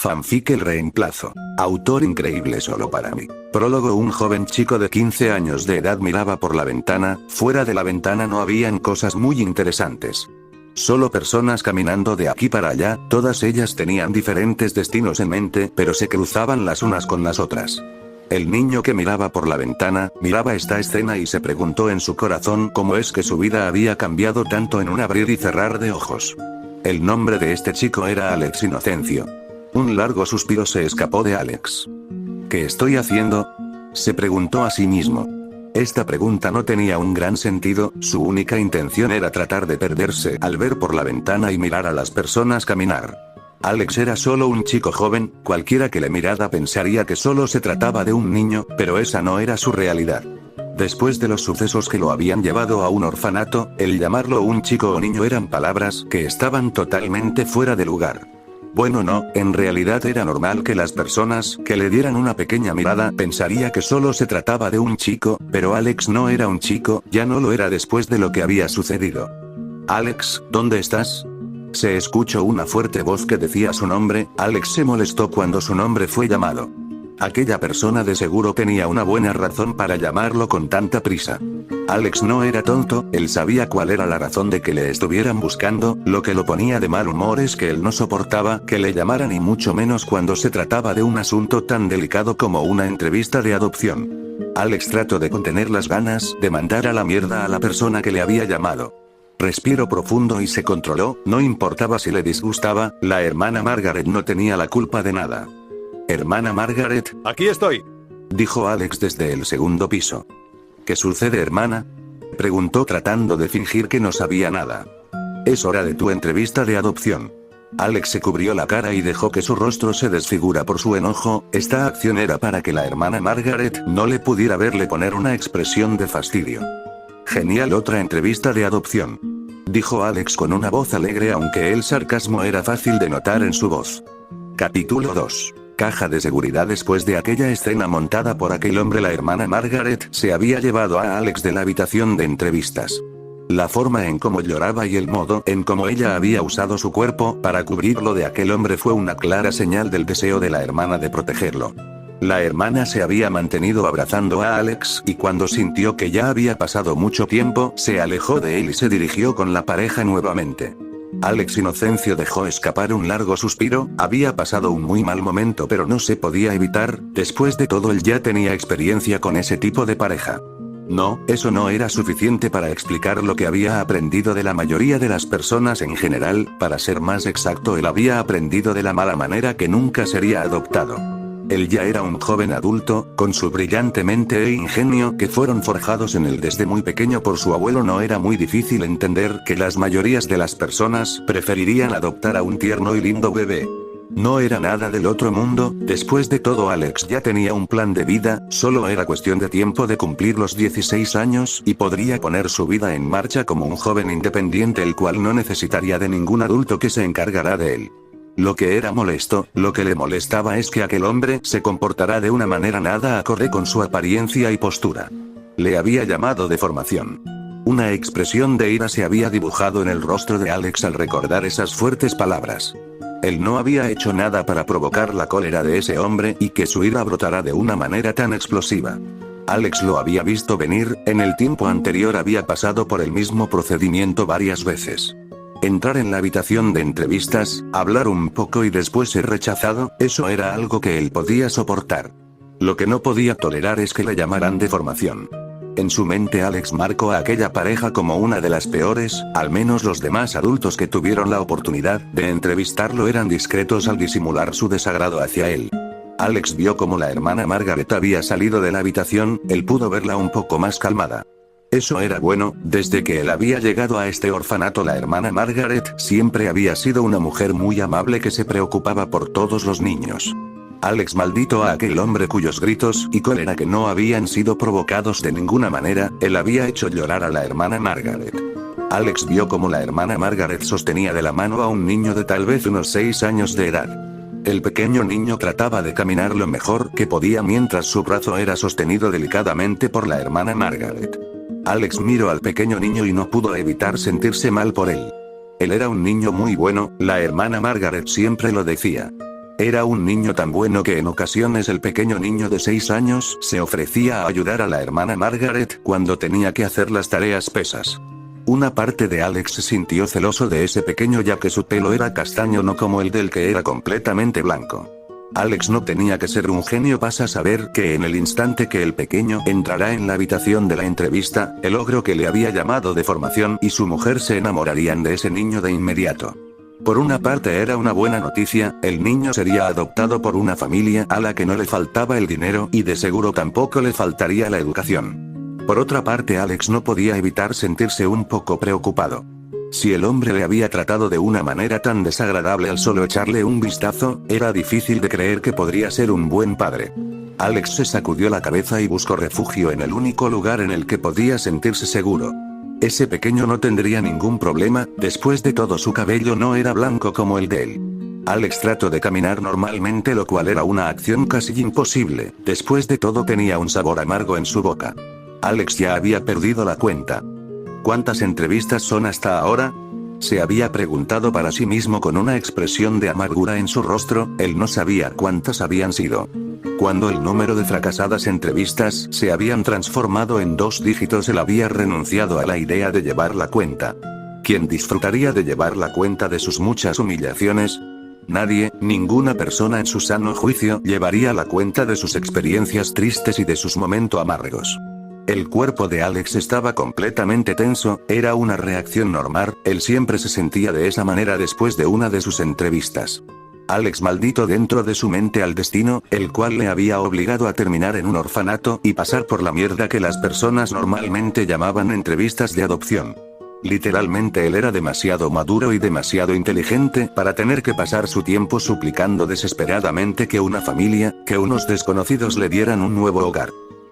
Fanfic El reemplazo. Autor increíble solo para mí. Prólogo. Un joven chico de 15 años de edad miraba por la ventana. Fuera de la ventana no habían cosas muy interesantes. Solo personas caminando de aquí para allá, todas ellas tenían diferentes destinos en mente, pero se cruzaban las unas con las otras. El niño que miraba por la ventana, miraba esta escena y se preguntó en su corazón cómo es que su vida había cambiado tanto en un abrir y cerrar de ojos. El nombre de este chico era Alex Inocencio. Un largo suspiro se escapó de Alex. ¿Qué estoy haciendo?, se preguntó a sí mismo. Esta pregunta no tenía un gran sentido, su única intención era tratar de perderse al ver por la ventana y mirar a las personas caminar. Alex era solo un chico joven, cualquiera que le mirara pensaría que solo se trataba de un niño, pero esa no era su realidad. Después de los sucesos que lo habían llevado a un orfanato, el llamarlo un chico o niño eran palabras que estaban totalmente fuera de lugar. Bueno, no, en realidad era normal que las personas que le dieran una pequeña mirada pensaría que solo se trataba de un chico, pero Alex no era un chico, ya no lo era después de lo que había sucedido. Alex, ¿dónde estás?, se escuchó una fuerte voz que decía su nombre. Alex se molestó cuando su nombre fue llamado. Aquella persona de seguro tenía una buena razón para llamarlo con tanta prisa. Alex no era tonto, él sabía cuál era la razón de que le estuvieran buscando. Lo que lo ponía de mal humor es que él no soportaba que le llamaran, y mucho menos cuando se trataba de un asunto tan delicado como una entrevista de adopción. Alex trató de contener las ganas de mandar a la mierda a la persona que le había llamado. Respiró profundo y se controló, no importaba si le disgustaba, la hermana Margaret no tenía la culpa de nada. Hermana Margaret. Aquí estoy, dijo Alex desde el segundo piso. ¿Qué sucede, hermana?, preguntó tratando de fingir que no sabía nada. Es hora de tu entrevista de adopción. Alex se cubrió la cara y dejó que su rostro se desfigura por su enojo. Esta acción era para que la hermana Margaret no le pudiera verle poner una expresión de fastidio. Genial, otra entrevista de adopción, dijo Alex con una voz alegre, aunque el sarcasmo era fácil de notar en su voz. Capítulo 2. Caja de seguridad. Después de aquella escena montada por aquel hombre, la hermana Margaret se había llevado a Alex de la habitación de entrevistas. La forma en cómo lloraba y el modo en cómo ella había usado su cuerpo para cubrirlo de aquel hombre fue una clara señal del deseo de la hermana de protegerlo. La hermana se había mantenido abrazando a Alex, y cuando sintió que ya había pasado mucho tiempo, se alejó de él y se dirigió con la pareja nuevamente. Alex Inocencio dejó escapar un largo suspiro. Había pasado un muy mal momento, pero no se podía evitar. Después de todo, él ya tenía experiencia con ese tipo de pareja. No, eso no era suficiente para explicar lo que había aprendido de la mayoría de las personas en general. Para ser más exacto, él había aprendido de la mala manera que nunca sería adoptado. Él ya era un joven adulto, con su brillante mente e ingenio que fueron forjados en él desde muy pequeño por su abuelo. No era muy difícil entender que las mayorías de las personas preferirían adoptar a un tierno y lindo bebé. No era nada del otro mundo. Después de todo, Alex ya tenía un plan de vida, solo era cuestión de tiempo de cumplir los 16 años y podría poner su vida en marcha como un joven independiente, el cual no necesitaría de ningún adulto que se encargará de él. Lo que era molesto, lo que le molestaba es que aquel hombre se comportara de una manera nada acorde con su apariencia y postura. Le había llamado deformación. Una expresión de ira se había dibujado en el rostro de Alex al recordar esas fuertes palabras. Él no había hecho nada para provocar la cólera de ese hombre y que su ira brotara de una manera tan explosiva. Alex lo había visto venir. En el tiempo anterior había pasado por el mismo procedimiento varias veces. Entrar en la habitación de entrevistas, hablar un poco y después ser rechazado, eso era algo que él podía soportar. Lo que no podía tolerar es que le llamaran deformación. En su mente, Alex marcó a aquella pareja como una de las peores. Al menos los demás adultos que tuvieron la oportunidad de entrevistarlo eran discretos al disimular su desagrado hacia él. Alex vio como la hermana Margaret había salido de la habitación. Él pudo verla un poco más calmada. Eso era bueno. Desde que él había llegado a este orfanato, la hermana Margaret siempre había sido una mujer muy amable que se preocupaba por todos los niños. Alex maldito a aquel hombre cuyos gritos y cólera que no habían sido provocados de ninguna manera. Él había hecho llorar a la hermana Margaret. Alex vio como la hermana Margaret sostenía de la mano a un niño de tal vez unos 6 años de edad. El pequeño niño trataba de caminar lo mejor que podía mientras su brazo era sostenido delicadamente por la hermana Margaret. Alex miró al pequeño niño y no pudo evitar sentirse mal por él. Él era un niño muy bueno, la hermana Margaret siempre lo decía. Era un niño tan bueno que en ocasiones el pequeño niño de 6 años se ofrecía a ayudar a la hermana Margaret cuando tenía que hacer las tareas pesas. Una parte de Alex se sintió celoso de ese pequeño ya que su pelo era castaño no como el del que era completamente blanco. Alex no tenía que ser un genio para saber que en el instante que el pequeño entrará en la habitación de la entrevista, el ogro que le había llamado de formación y su mujer se enamorarían de ese niño de inmediato. Por una parte era una buena noticia, el niño sería adoptado por una familia a la que no le faltaba el dinero y de seguro tampoco le faltaría la educación. Por otra parte Alex no podía evitar sentirse un poco preocupado. Si el hombre le había tratado de una manera tan desagradable al solo echarle un vistazo, era difícil de creer que podría ser un buen padre. Alex se sacudió la cabeza y buscó refugio en el único lugar en el que podía sentirse seguro. Ese pequeño no tendría ningún problema, después de todo su cabello no era blanco como el de él. Alex trató de caminar normalmente, lo cual era una acción casi imposible, después de todo tenía un sabor amargo en su boca. Alex ya había perdido la cuenta. ¿Cuántas entrevistas son hasta ahora? Se había preguntado para sí mismo con una expresión de amargura en su rostro, él no sabía cuántas habían sido. Cuando el número de fracasadas entrevistas se habían transformado en 2 dígitos, él había renunciado a la idea de llevar la cuenta. ¿Quién disfrutaría de llevar la cuenta de sus muchas humillaciones? Nadie, ninguna persona en su sano juicio llevaría la cuenta de sus experiencias tristes y de sus momentos amargos. El cuerpo de Alex estaba completamente tenso, era una reacción normal, él siempre se sentía de esa manera después de una de sus entrevistas. Alex maldito dentro de su mente al destino, el cual le había obligado a terminar en un orfanato y pasar por la mierda que las personas normalmente llamaban entrevistas de adopción. Literalmente él era demasiado maduro y demasiado inteligente para tener que pasar su tiempo suplicando desesperadamente que una familia, que unos desconocidos le dieran un nuevo hogar.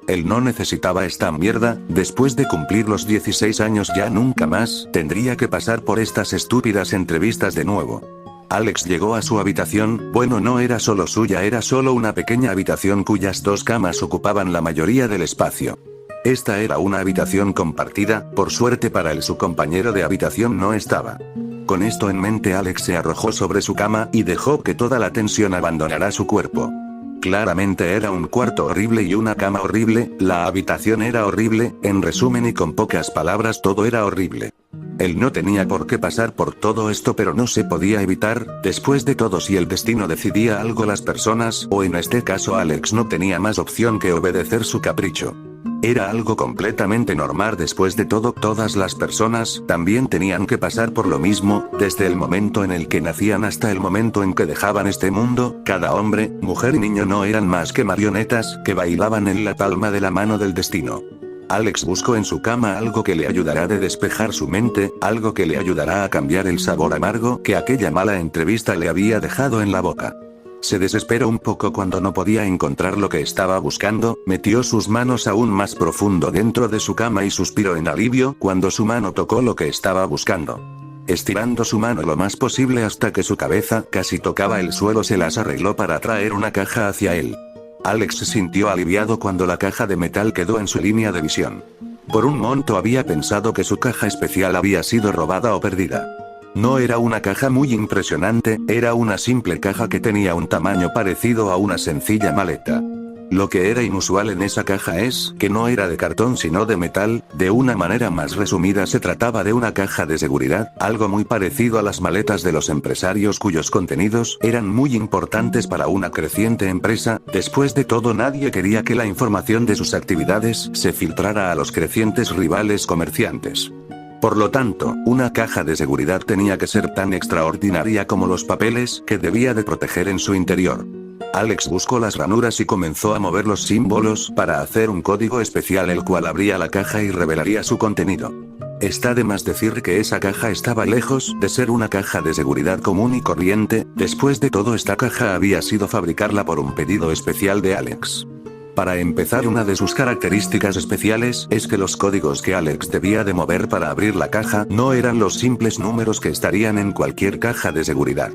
Él no necesitaba esta mierda, después de cumplir los 16 años ya nunca más tendría que pasar por estas estúpidas entrevistas de nuevo. Alex llegó a su habitación, bueno, no era solo suya, era solo una pequeña habitación cuyas 2 camas ocupaban la mayoría del espacio. Esta era una habitación compartida, por suerte para él su compañero de habitación no estaba. Con esto en mente Alex se arrojó sobre su cama y dejó que toda la tensión abandonara su cuerpo. Claramente era un cuarto horrible y una cama horrible, la habitación era horrible, en resumen y con pocas palabras todo era horrible. Él no tenía por qué pasar por todo esto, pero no se podía evitar, después de todo si el destino decidía algo las personas, o en este caso Alex no tenía más opción que obedecer su capricho. Era algo completamente normal, después de todo todas las personas también tenían que pasar por lo mismo, desde el momento en el que nacían hasta el momento en que dejaban este mundo, cada hombre, mujer y niño no eran más que marionetas que bailaban en la palma de la mano del destino. Alex buscó en su cama algo que le ayudará a despejar su mente, algo que le ayudará a cambiar el sabor amargo que aquella mala entrevista le había dejado en la boca. Se desesperó un poco cuando no podía encontrar lo que estaba buscando, metió sus manos aún más profundo dentro de su cama y suspiró en alivio cuando su mano tocó lo que estaba buscando. Estirando su mano lo más posible hasta que su cabeza casi tocaba el suelo, se las arregló para traer una caja hacia él. Alex se sintió aliviado cuando la caja de metal quedó en su línea de visión. Por un momento había pensado que su caja especial había sido robada o perdida. No era una caja muy impresionante, era una simple caja que tenía un tamaño parecido a una sencilla maleta. Lo que era inusual en esa caja es que no era de cartón sino de metal, de una manera más resumida se trataba de una caja de seguridad, algo muy parecido a las maletas de los empresarios cuyos contenidos eran muy importantes para una creciente empresa, después de todo nadie quería que la información de sus actividades se filtrara a los crecientes rivales comerciantes. Por lo tanto, una caja de seguridad tenía que ser tan extraordinaria como los papeles que debía de proteger en su interior. Alex buscó las ranuras y comenzó a mover los símbolos para hacer un código especial el cual abría la caja y revelaría su contenido. Está de más decir que esa caja estaba lejos de ser una caja de seguridad común y corriente, después de todo esta caja había sido fabricarla por un pedido especial de Alex. Para empezar, una de sus características especiales es que los códigos que Alex debía de mover para abrir la caja no eran los simples números que estarían en cualquier caja de seguridad.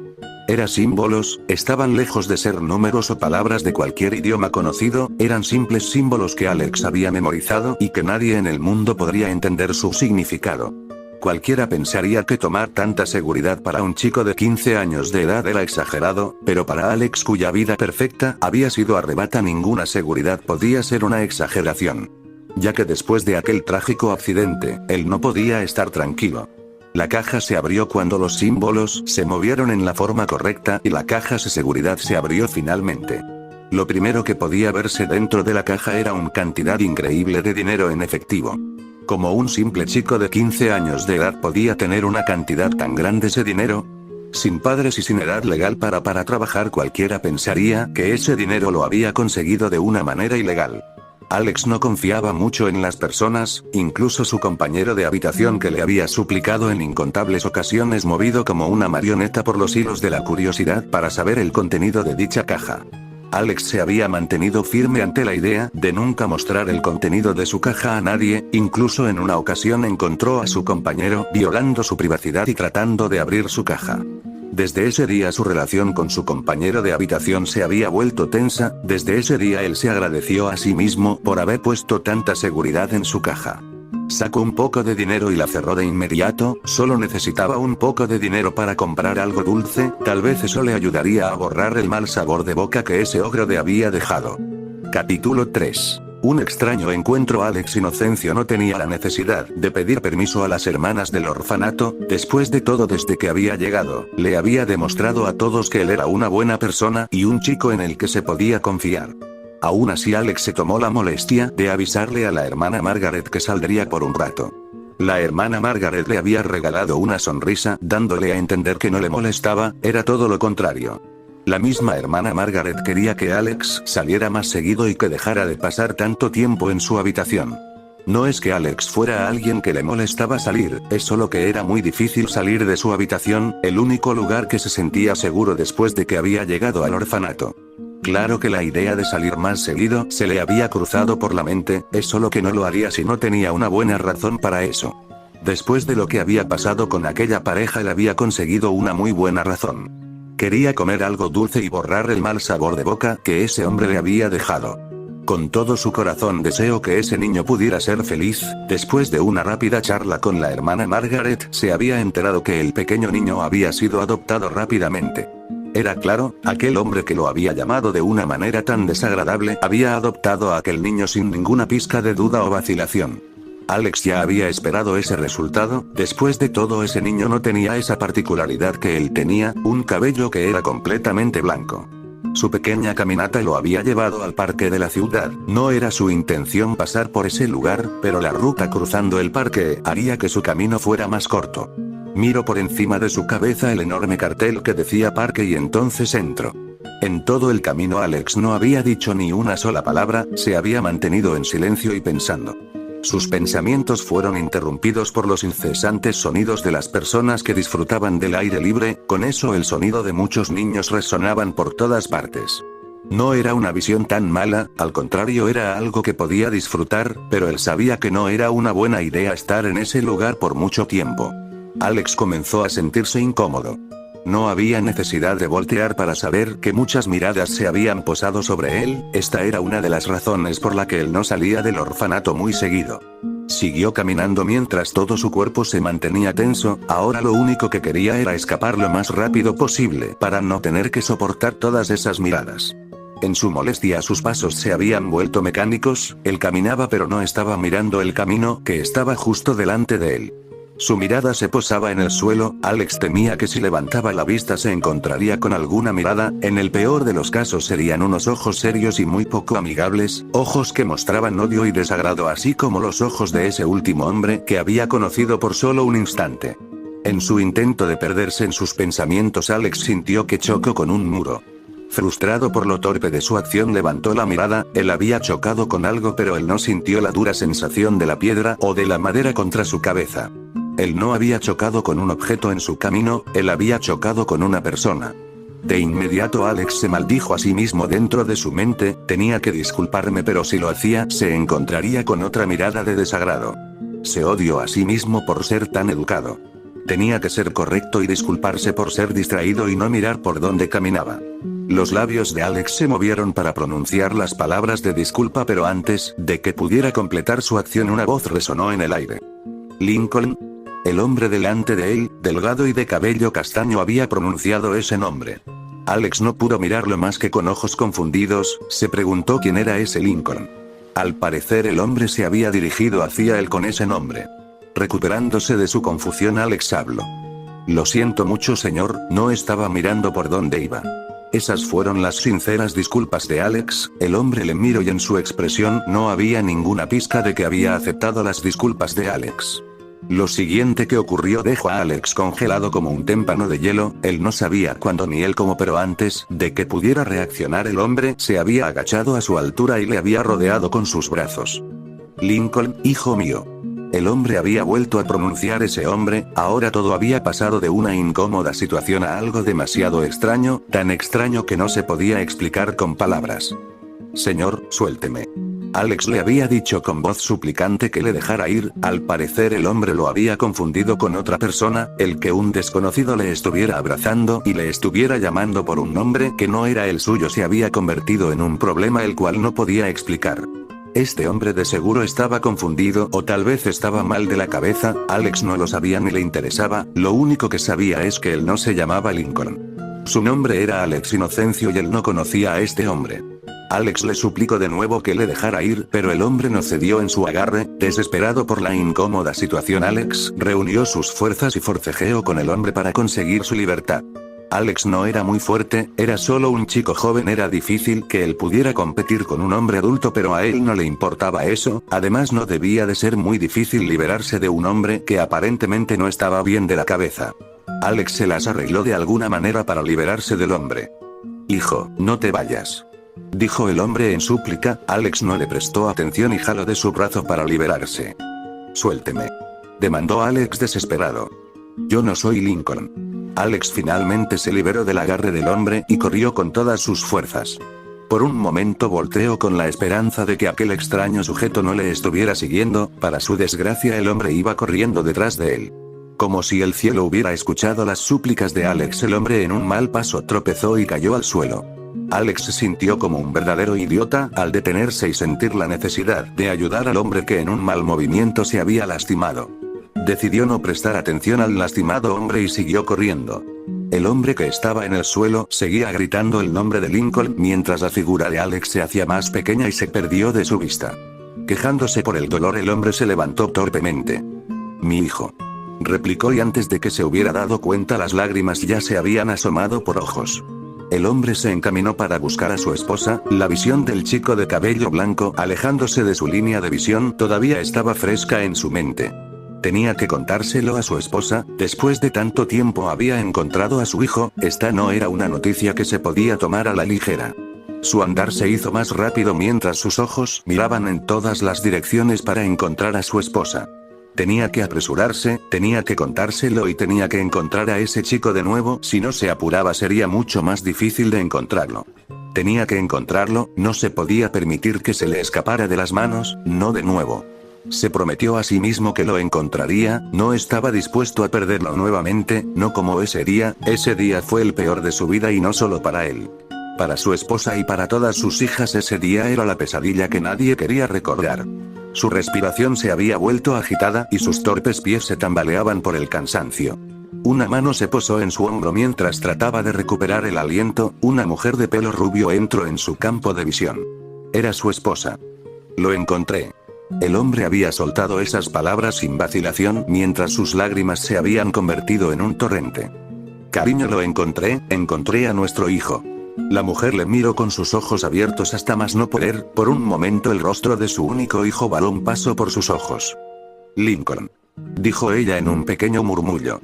Eran símbolos, estaban lejos de ser números o palabras de cualquier idioma conocido, eran simples símbolos que Alex había memorizado y que nadie en el mundo podría entender su significado. Cualquiera pensaría que tomar tanta seguridad para un chico de 15 años de edad era exagerado, pero para Alex, cuya vida perfecta había sido arrebata, ninguna seguridad podía ser una exageración. Ya que después de aquel trágico accidente, él no podía estar tranquilo. La caja se abrió cuando los símbolos se movieron en la forma correcta y la caja de seguridad se abrió finalmente. Lo primero que podía verse dentro de la caja era una cantidad increíble de dinero en efectivo. ¿Cómo un simple chico de 15 años de edad podía tener una cantidad tan grande de dinero? Sin padres y sin edad legal para trabajar, cualquiera pensaría que ese dinero lo había conseguido de una manera ilegal. Alex no confiaba mucho en las personas, incluso su compañero de habitación, que le había suplicado en incontables ocasiones, movido como una marioneta por los hilos de la curiosidad para saber el contenido de dicha caja. Alex se había mantenido firme ante la idea de nunca mostrar el contenido de su caja a nadie, incluso en una ocasión encontró a su compañero violando su privacidad y tratando de abrir su caja. Desde ese día su relación con su compañero de habitación se había vuelto tensa. Desde ese día él se agradeció a sí mismo por haber puesto tanta seguridad en su caja. Sacó un poco de dinero y la cerró de inmediato. Solo necesitaba un poco de dinero para comprar algo dulce, tal vez eso le ayudaría a borrar el mal sabor de boca que ese ogro le había dejado. Capítulo 3. Un extraño encuentro. Alex Inocencio no tenía la necesidad de pedir permiso a las hermanas del orfanato. Después de todo, desde que había llegado, le había demostrado a todos que él era una buena persona y un chico en el que se podía confiar. Aún así, Alex se tomó la molestia de avisarle a la hermana Margaret que saldría por un rato. La hermana Margaret le había regalado una sonrisa, dándole a entender que no le molestaba. Era todo lo contrario. La misma hermana Margaret quería que Alex saliera más seguido y que dejara de pasar tanto tiempo en su habitación. No es que Alex fuera alguien que le molestaba salir, es solo que era muy difícil salir de su habitación, el único lugar que se sentía seguro después de que había llegado al orfanato. Claro que la idea de salir más seguido se le había cruzado por la mente, es solo que no lo haría si no tenía una buena razón para eso. Después de lo que había pasado con aquella pareja, él había conseguido una muy buena razón. Quería comer algo dulce y borrar el mal sabor de boca que ese hombre le había dejado. Con todo su corazón deseó que ese niño pudiera ser feliz. Después de una rápida charla con la hermana Margaret, se había enterado que el pequeño niño había sido adoptado rápidamente. Era claro, aquel hombre que lo había llamado de una manera tan desagradable había adoptado a aquel niño sin ninguna pizca de duda o vacilación. Alex ya había esperado ese resultado. Después de todo, ese niño no tenía esa particularidad que él tenía, un cabello que era completamente blanco. Su pequeña caminata lo había llevado al parque de la ciudad. No era su intención pasar por ese lugar, pero la ruta cruzando el parque haría que su camino fuera más corto. Miró por encima de su cabeza el enorme cartel que decía parque y entonces entró. En todo el camino Alex no había dicho ni una sola palabra, se había mantenido en silencio y pensando. Sus pensamientos fueron interrumpidos por los incesantes sonidos de las personas que disfrutaban del aire libre. Con eso el sonido de muchos niños resonaban por todas partes. No era una visión tan mala, al contrario, era algo que podía disfrutar, pero él sabía que no era una buena idea estar en ese lugar por mucho tiempo. Alex comenzó a sentirse incómodo. No había necesidad de voltear para saber que muchas miradas se habían posado sobre él. Esta era una de las razones por la que él no salía del orfanato muy seguido. Siguió caminando mientras todo su cuerpo se mantenía tenso. Ahora lo único que quería era escapar lo más rápido posible para no tener que soportar todas esas miradas. En su molestia sus pasos se habían vuelto mecánicos. Él caminaba pero no estaba mirando el camino que estaba justo delante de él. Su mirada se posaba en el suelo. Alex temía que si levantaba la vista se encontraría con alguna mirada. En el peor de los casos serían unos ojos serios y muy poco amigables, ojos que mostraban odio y desagrado, así como los ojos de ese último hombre que había conocido por solo un instante. En su intento de perderse en sus pensamientos, Alex sintió que chocó con un muro. Frustrado por lo torpe de su acción, levantó la mirada. Él había chocado con algo, pero él no sintió la dura sensación de la piedra o de la madera contra su cabeza. Él no había chocado con un objeto en su camino, él había chocado con una persona. De inmediato Alex se maldijo a sí mismo dentro de su mente. Tenía que disculparme, pero si lo hacía, se encontraría con otra mirada de desagrado. Se odió a sí mismo por ser tan educado. Tenía que ser correcto y disculparse por ser distraído y no mirar por dónde caminaba. Los labios de Alex se movieron para pronunciar las palabras de disculpa, pero antes de que pudiera completar su acción una voz resonó en el aire. Lincoln. El hombre delante de él, delgado y de cabello castaño, había pronunciado ese nombre. Alex no pudo mirarlo más que con ojos confundidos, se preguntó quién era ese Lincoln. Al parecer el hombre se había dirigido hacia él con ese nombre. Recuperándose de su confusión, Alex habló. Lo siento mucho, señor, no estaba mirando por dónde iba. Esas fueron las sinceras disculpas de Alex. El hombre le miró y en su expresión no había ninguna pizca de que había aceptado las disculpas de Alex. Lo siguiente que ocurrió dejó a Alex congelado como un témpano de hielo. Él no sabía cuándo ni él cómo, pero antes de que pudiera reaccionar el hombre se había agachado a su altura y le había rodeado con sus brazos. Lincoln, hijo mío. El hombre había vuelto a pronunciar ese hombre. Ahora todo había pasado de una incómoda situación a algo demasiado extraño, tan extraño que no se podía explicar con palabras. Señor, suélteme. Alex le había dicho con voz suplicante que le dejara ir. Al parecer el hombre lo había confundido con otra persona, el que un desconocido le estuviera abrazando y le estuviera llamando por un nombre que no era el suyo se había convertido en un problema el cual no podía explicar. Este hombre de seguro estaba confundido o tal vez estaba mal de la cabeza. Alex no lo sabía ni le interesaba, lo único que sabía es que él no se llamaba Lincoln. Su nombre era Alex Inocencio y él no conocía a este hombre. Alex le suplicó de nuevo que le dejara ir, pero el hombre no cedió en su agarre. Desesperado por la incómoda situación, Alex reunió sus fuerzas y forcejeó con el hombre para conseguir su libertad. Alex no era muy fuerte, era solo un chico joven. Era difícil que él pudiera competir con un hombre adulto, pero a él no le importaba eso. Además, no debía de ser muy difícil liberarse de un hombre que aparentemente no estaba bien de la cabeza. Alex se las arregló de alguna manera para liberarse del hombre. Hijo, no te vayas, dijo el hombre en súplica. Alex no le prestó atención y jaló de su brazo para liberarse. Suélteme, demandó Alex desesperado. Yo no soy Lincoln. Alex finalmente se liberó del agarre del hombre y corrió con todas sus fuerzas. Por un momento volteó con la esperanza de que aquel extraño sujeto no le estuviera siguiendo. Para su desgracia, el hombre iba corriendo detrás de él. Como si el cielo hubiera escuchado las súplicas de Alex, el hombre en un mal paso tropezó y cayó al suelo. Alex se sintió como un verdadero idiota al detenerse y sentir la necesidad de ayudar al hombre que en un mal movimiento se había lastimado. Decidió no prestar atención al lastimado hombre y siguió corriendo. El hombre que estaba en el suelo seguía gritando el nombre de Lincoln mientras la figura de Alex se hacía más pequeña y se perdió de su vista. Quejándose por el dolor, el hombre se levantó torpemente. Mi hijo, replicó, y antes de que se hubiera dado cuenta las lágrimas ya se habían asomado por ojos. El hombre se encaminó para buscar a su esposa. La visión del chico de cabello blanco alejándose de su línea de visión todavía estaba fresca en su mente. Tenía que contárselo a su esposa. Después de tanto tiempo había encontrado a su hijo. Esta no era una noticia que se podía tomar a la ligera. Su andar se hizo más rápido mientras sus ojos miraban en todas las direcciones para encontrar a su esposa. Tenía que apresurarse, tenía que contárselo y tenía que encontrar a ese chico de nuevo. Si no se apuraba sería mucho más difícil de encontrarlo. Tenía que encontrarlo, no se podía permitir que se le escapara de las manos, no de nuevo. Se prometió a sí mismo que lo encontraría, no estaba dispuesto a perderlo nuevamente, no como ese día fue el peor de su vida y no solo para él. Para su esposa y para todas sus hijas ese día era la pesadilla que nadie quería recordar. Su respiración se había vuelto agitada y sus torpes pies se tambaleaban por el cansancio. Una mano se posó en su hombro mientras trataba de recuperar el aliento. Una mujer de pelo rubio entró en su campo de visión. Era su esposa. Lo encontré. El hombre había soltado esas palabras sin vacilación mientras sus lágrimas se habían convertido en un torrente. Cariño, lo encontré a nuestro hijo. La mujer le miró con sus ojos abiertos hasta más no poder. Por un momento el rostro de su único hijo balón pasó por sus ojos. Lincoln, dijo ella en un pequeño murmullo.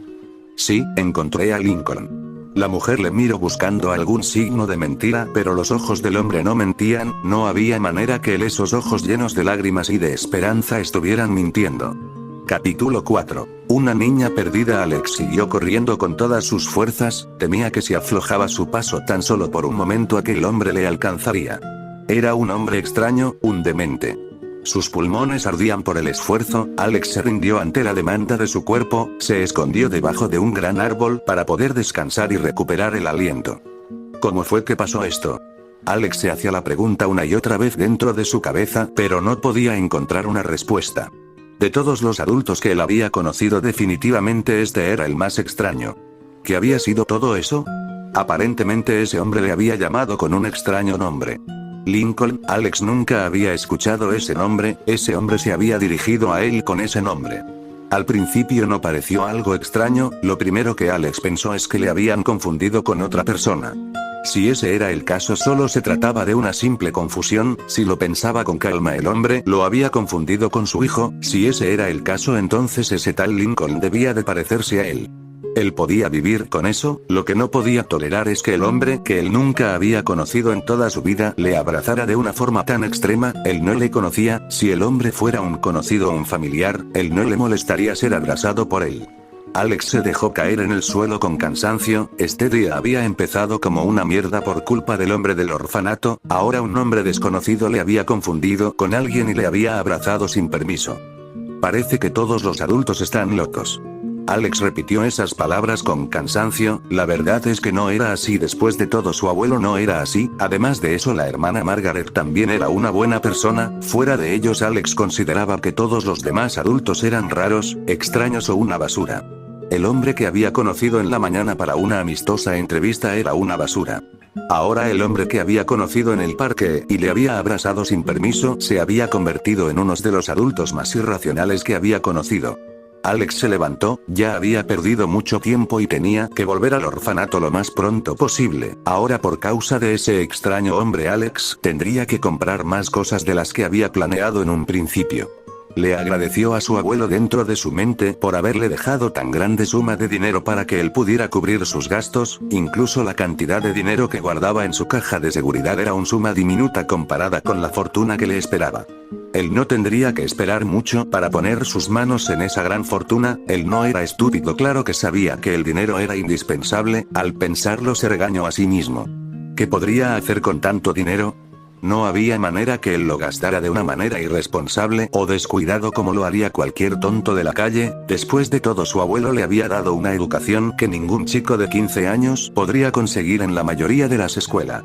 Sí, encontré a Lincoln. La mujer le miró buscando algún signo de mentira, pero los ojos del hombre no mentían. No había manera que esos ojos llenos de lágrimas y de esperanza estuvieran mintiendo. Capítulo 4. Una niña perdida. Alex siguió corriendo con todas sus fuerzas. Temía que si aflojaba su paso tan solo por un momento aquel hombre le alcanzaría. Era un hombre extraño, un demente. Sus pulmones ardían por el esfuerzo. Alex se rindió ante la demanda de su cuerpo, se escondió debajo de un gran árbol para poder descansar y recuperar el aliento. ¿Cómo fue que pasó esto? Alex se hacía la pregunta una y otra vez dentro de su cabeza, pero no podía encontrar una respuesta. De todos los adultos que él había conocido, definitivamente este era el más extraño. ¿Qué había sido todo eso? Aparentemente ese hombre le había llamado con un extraño nombre. Lincoln. Alex nunca había escuchado ese nombre, ese hombre se había dirigido a él con ese nombre. Al principio no pareció algo extraño, lo primero que Alex pensó es que le habían confundido con otra persona. Si ese era el caso, solo se trataba de una simple confusión. Si lo pensaba con calma, el hombre lo había confundido con su hijo. Si ese era el caso, entonces ese tal Lincoln debía de parecerse a él. Él podía vivir con eso. Lo que no podía tolerar es que el hombre que él nunca había conocido en toda su vida le abrazara de una forma tan extrema. Él no le conocía. Si el hombre fuera un conocido o un familiar, él no le molestaría ser abrazado por él. Alex se dejó caer en el suelo con cansancio. Este día había empezado como una mierda por culpa del hombre del orfanato. Ahora un hombre desconocido le había confundido con alguien y le había abrazado sin permiso. Parece que todos los adultos están locos. Alex repitió esas palabras con cansancio. La verdad es que no era así. Después de todo, su abuelo no era así. Además de eso, la hermana Margaret también era una buena persona. Fuera de ellos, Alex consideraba que todos los demás adultos eran raros, extraños o una basura. El hombre que había conocido en la mañana para una amistosa entrevista era una basura. Ahora el hombre que había conocido en el parque y le había abrazado sin permiso se había convertido en uno de los adultos más irracionales que había conocido. Alex se levantó, ya había perdido mucho tiempo y tenía que volver al orfanato lo más pronto posible. Ahora, por causa de ese extraño hombre, Alex tendría que comprar más cosas de las que había planeado en un principio. Le agradeció a su abuelo dentro de su mente por haberle dejado tan grande suma de dinero para que él pudiera cubrir sus gastos. Incluso la cantidad de dinero que guardaba en su caja de seguridad era una suma diminuta comparada con la fortuna que le esperaba. Él no tendría que esperar mucho para poner sus manos en esa gran fortuna. Él no era estúpido, claro que sabía que el dinero era indispensable. Al pensarlo, se regañó a sí mismo. ¿Qué podría hacer con tanto dinero? No había manera que él lo gastara de una manera irresponsable o descuidado como lo haría cualquier tonto de la calle. Después de todo, su abuelo le había dado una educación que ningún chico de 15 años podría conseguir en la mayoría de las escuelas.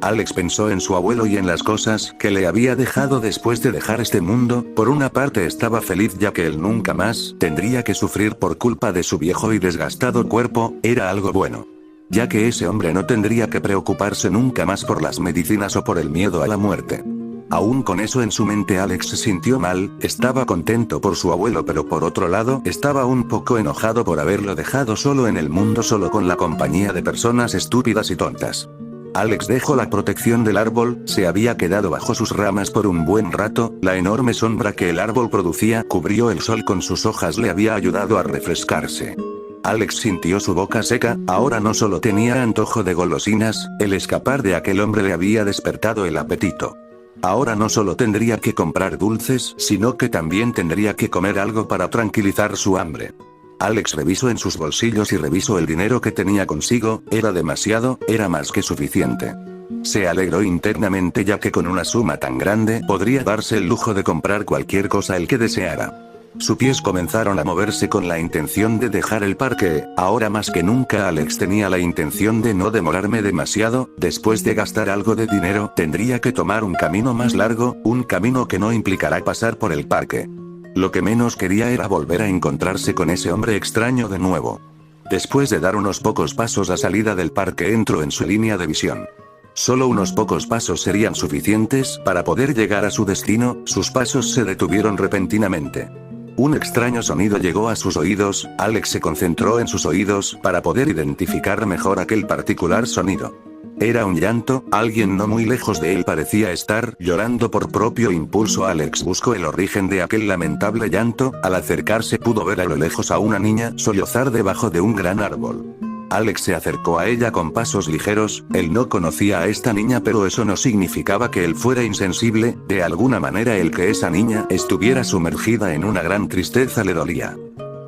Alex pensó en su abuelo y en las cosas que le había dejado después de dejar este mundo. Por una parte estaba feliz, ya que él nunca más tendría que sufrir por culpa de su viejo y desgastado cuerpo. Era algo bueno, ya que ese hombre no tendría que preocuparse nunca más por las medicinas o por el miedo a la muerte. Aún con eso en su mente, Alex se sintió mal. Estaba contento por su abuelo, pero por otro lado, estaba un poco enojado por haberlo dejado solo en el mundo, solo con la compañía de personas estúpidas y tontas. Alex dejó la protección del árbol, se había quedado bajo sus ramas por un buen rato. La enorme sombra que el árbol producía cubrió el sol con sus hojas, le había ayudado a refrescarse. Alex sintió su boca seca. Ahora no solo tenía antojo de golosinas, el escapar de aquel hombre le había despertado el apetito. Ahora no solo tendría que comprar dulces, sino que también tendría que comer algo para tranquilizar su hambre. Alex revisó en sus bolsillos y revisó el dinero que tenía consigo. Era demasiado, era más que suficiente. Se alegró internamente, ya que con una suma tan grande podría darse el lujo de comprar cualquier cosa el que deseara. Sus pies comenzaron a moverse con la intención de dejar el parque. Ahora más que nunca Alex tenía la intención de no demorarme demasiado. Después de gastar algo de dinero, tendría que tomar un camino más largo, un camino que no implicará pasar por el parque. Lo que menos quería era volver a encontrarse con ese hombre extraño de nuevo. Después de dar unos pocos pasos a salida del parque, entró en su línea de visión. Solo unos pocos pasos serían suficientes para poder llegar a su destino. Sus pasos se detuvieron repentinamente. Un extraño sonido llegó a sus oídos. Alex se concentró en sus oídos para poder identificar mejor aquel particular sonido. Era un llanto. Alguien no muy lejos de él parecía estar llorando por propio impulso. Alex buscó el origen de aquel lamentable llanto. Al acercarse pudo ver a lo lejos a una niña sollozar debajo de un gran árbol. Alex se acercó a ella con pasos ligeros. Él no conocía a esta niña, pero eso no significaba que él fuera insensible. De alguna manera el que esa niña estuviera sumergida en una gran tristeza le dolía.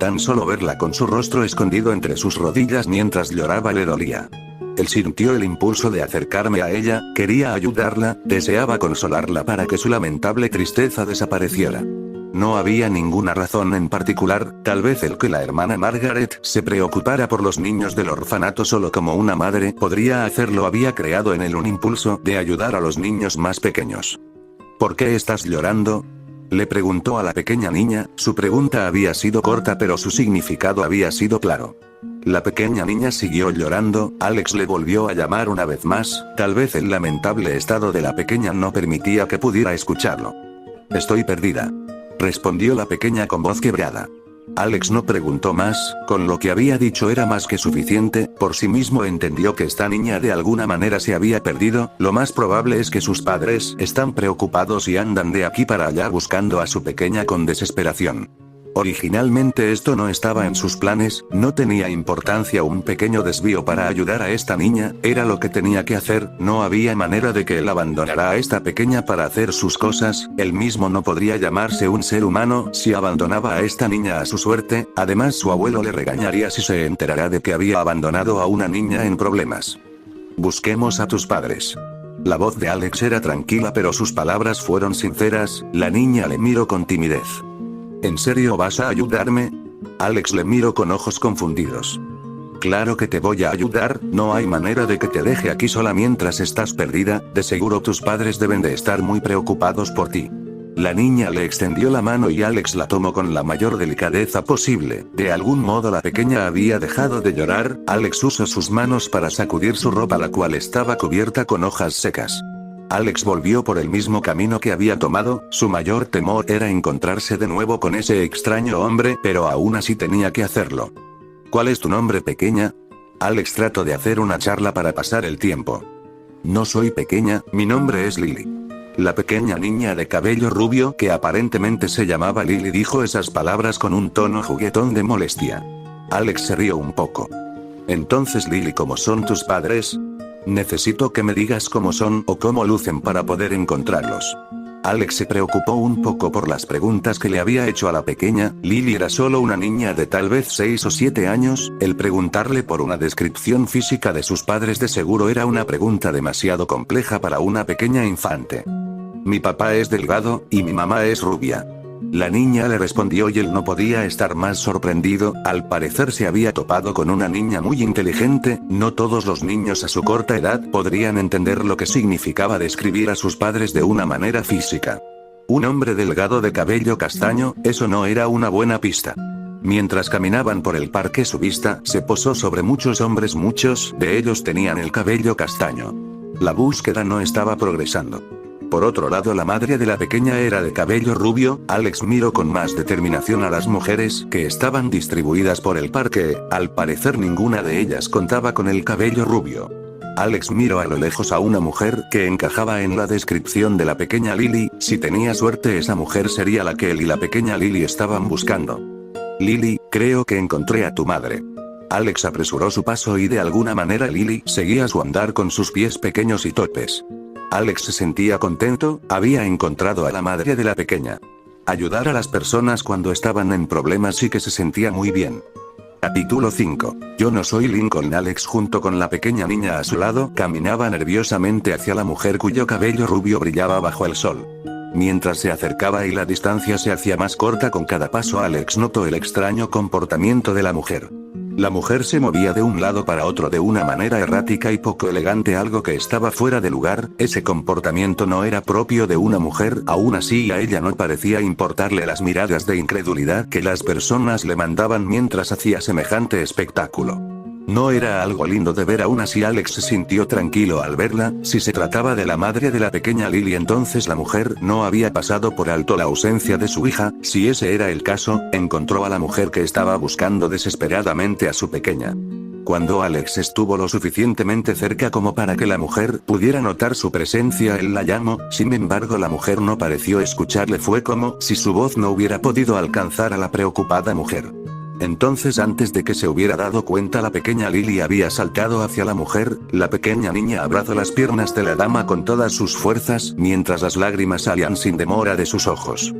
Tan solo verla con su rostro escondido entre sus rodillas mientras lloraba le dolía. Él sintió el impulso de acercarme a ella, quería ayudarla, deseaba consolarla para que su lamentable tristeza desapareciera. No había ninguna razón en particular, tal vez el que la hermana Margaret se preocupara por los niños del orfanato solo como una madre podría hacerlo. Había creado en él un impulso de ayudar a los niños más pequeños. ¿Por qué estás llorando? Le preguntó a la pequeña niña, su pregunta había sido corta pero su significado había sido claro. La pequeña niña siguió llorando, Alex le volvió a llamar una vez más, tal vez el lamentable estado de la pequeña no permitía que pudiera escucharlo. Estoy perdida, respondió la pequeña con voz quebrada. Alex no preguntó más, con lo que había dicho era más que suficiente, por sí mismo entendió que esta niña de alguna manera se había perdido, lo más probable es que sus padres están preocupados y andan de aquí para allá buscando a su pequeña con desesperación. Originalmente esto no estaba en sus planes, no tenía importancia un pequeño desvío para ayudar a esta niña, era lo que tenía que hacer, no había manera de que él abandonara a esta pequeña para hacer sus cosas, él mismo no podría llamarse un ser humano si abandonaba a esta niña a su suerte, además su abuelo le regañaría si se enterara de que había abandonado a una niña en problemas. Busquemos a tus padres. La voz de Alex era tranquila pero sus palabras fueron sinceras, la niña le miró con timidez. ¿En serio vas a ayudarme? Alex le miró con ojos confundidos. Claro que te voy a ayudar, no hay manera de que te deje aquí sola mientras estás perdida, de seguro tus padres deben de estar muy preocupados por ti. La niña le extendió la mano y Alex la tomó con la mayor delicadeza posible, de algún modo la pequeña había dejado de llorar, Alex usó sus manos para sacudir su ropa la cual estaba cubierta con hojas secas. Alex volvió por el mismo camino que había tomado, su mayor temor era encontrarse de nuevo con ese extraño hombre, pero aún así tenía que hacerlo. ¿Cuál es tu nombre, pequeña? Alex trató de hacer una charla para pasar el tiempo. No soy pequeña, mi nombre es Lily. La pequeña niña de cabello rubio que aparentemente se llamaba Lily dijo esas palabras con un tono juguetón de molestia. Alex se rió un poco. Entonces Lily, ¿cómo son tus padres? Necesito que me digas cómo son o cómo lucen para poder encontrarlos. Alex se preocupó un poco por las preguntas que le había hecho a la pequeña, Lily era solo una niña de tal vez 6 o 7 años, el preguntarle por una descripción física de sus padres de seguro era una pregunta demasiado compleja para una pequeña infante. Mi papá es delgado, y mi mamá es rubia. La niña le respondió y él no podía estar más sorprendido, al parecer se había topado con una niña muy inteligente, no todos los niños a su corta edad podrían entender lo que significaba describir a sus padres de una manera física. Un hombre delgado de cabello castaño, eso no era una buena pista. Mientras caminaban por el parque su vista se posó sobre muchos hombres, muchos de ellos tenían el cabello castaño. La búsqueda no estaba progresando. Por otro lado, la madre de la pequeña era de cabello rubio, Alex miró con más determinación a las mujeres que estaban distribuidas por el parque, al parecer ninguna de ellas contaba con el cabello rubio. Alex miró a lo lejos a una mujer que encajaba en la descripción de la pequeña Lily, si tenía suerte esa mujer sería la que él y la pequeña Lily estaban buscando. Lily, creo que encontré a tu madre. Alex apresuró su paso y de alguna manera Lily seguía su andar con sus pies pequeños y torpes. Alex se sentía contento, había encontrado a la madre de la pequeña. Ayudar a las personas cuando estaban en problemas sí que se sentía muy bien. Capítulo 5. Yo no soy Lincoln. Alex junto con la pequeña niña a su lado caminaba nerviosamente hacia la mujer cuyo cabello rubio brillaba bajo el sol. Mientras se acercaba y la distancia se hacía más corta con cada paso, Alex notó el extraño comportamiento de la mujer. La mujer se movía de un lado para otro de una manera errática y poco elegante, algo que estaba fuera de lugar, ese comportamiento no era propio de una mujer, aún así a ella no parecía importarle las miradas de incredulidad que las personas le mandaban mientras hacía semejante espectáculo. No era algo lindo de ver, aún así Alex se sintió tranquilo al verla, si se trataba de la madre de la pequeña Lily entonces la mujer no había pasado por alto la ausencia de su hija, si ese era el caso, encontró a la mujer que estaba buscando desesperadamente a su pequeña. Cuando Alex estuvo lo suficientemente cerca como para que la mujer pudiera notar su presencia él la llamó, sin embargo la mujer no pareció escucharle, fue como si su voz no hubiera podido alcanzar a la preocupada mujer. Entonces antes de que se hubiera dado cuenta la pequeña Lily había saltado hacia la mujer, la pequeña niña abrazó las piernas de la dama con todas sus fuerzas, mientras las lágrimas salían sin demora de sus ojos.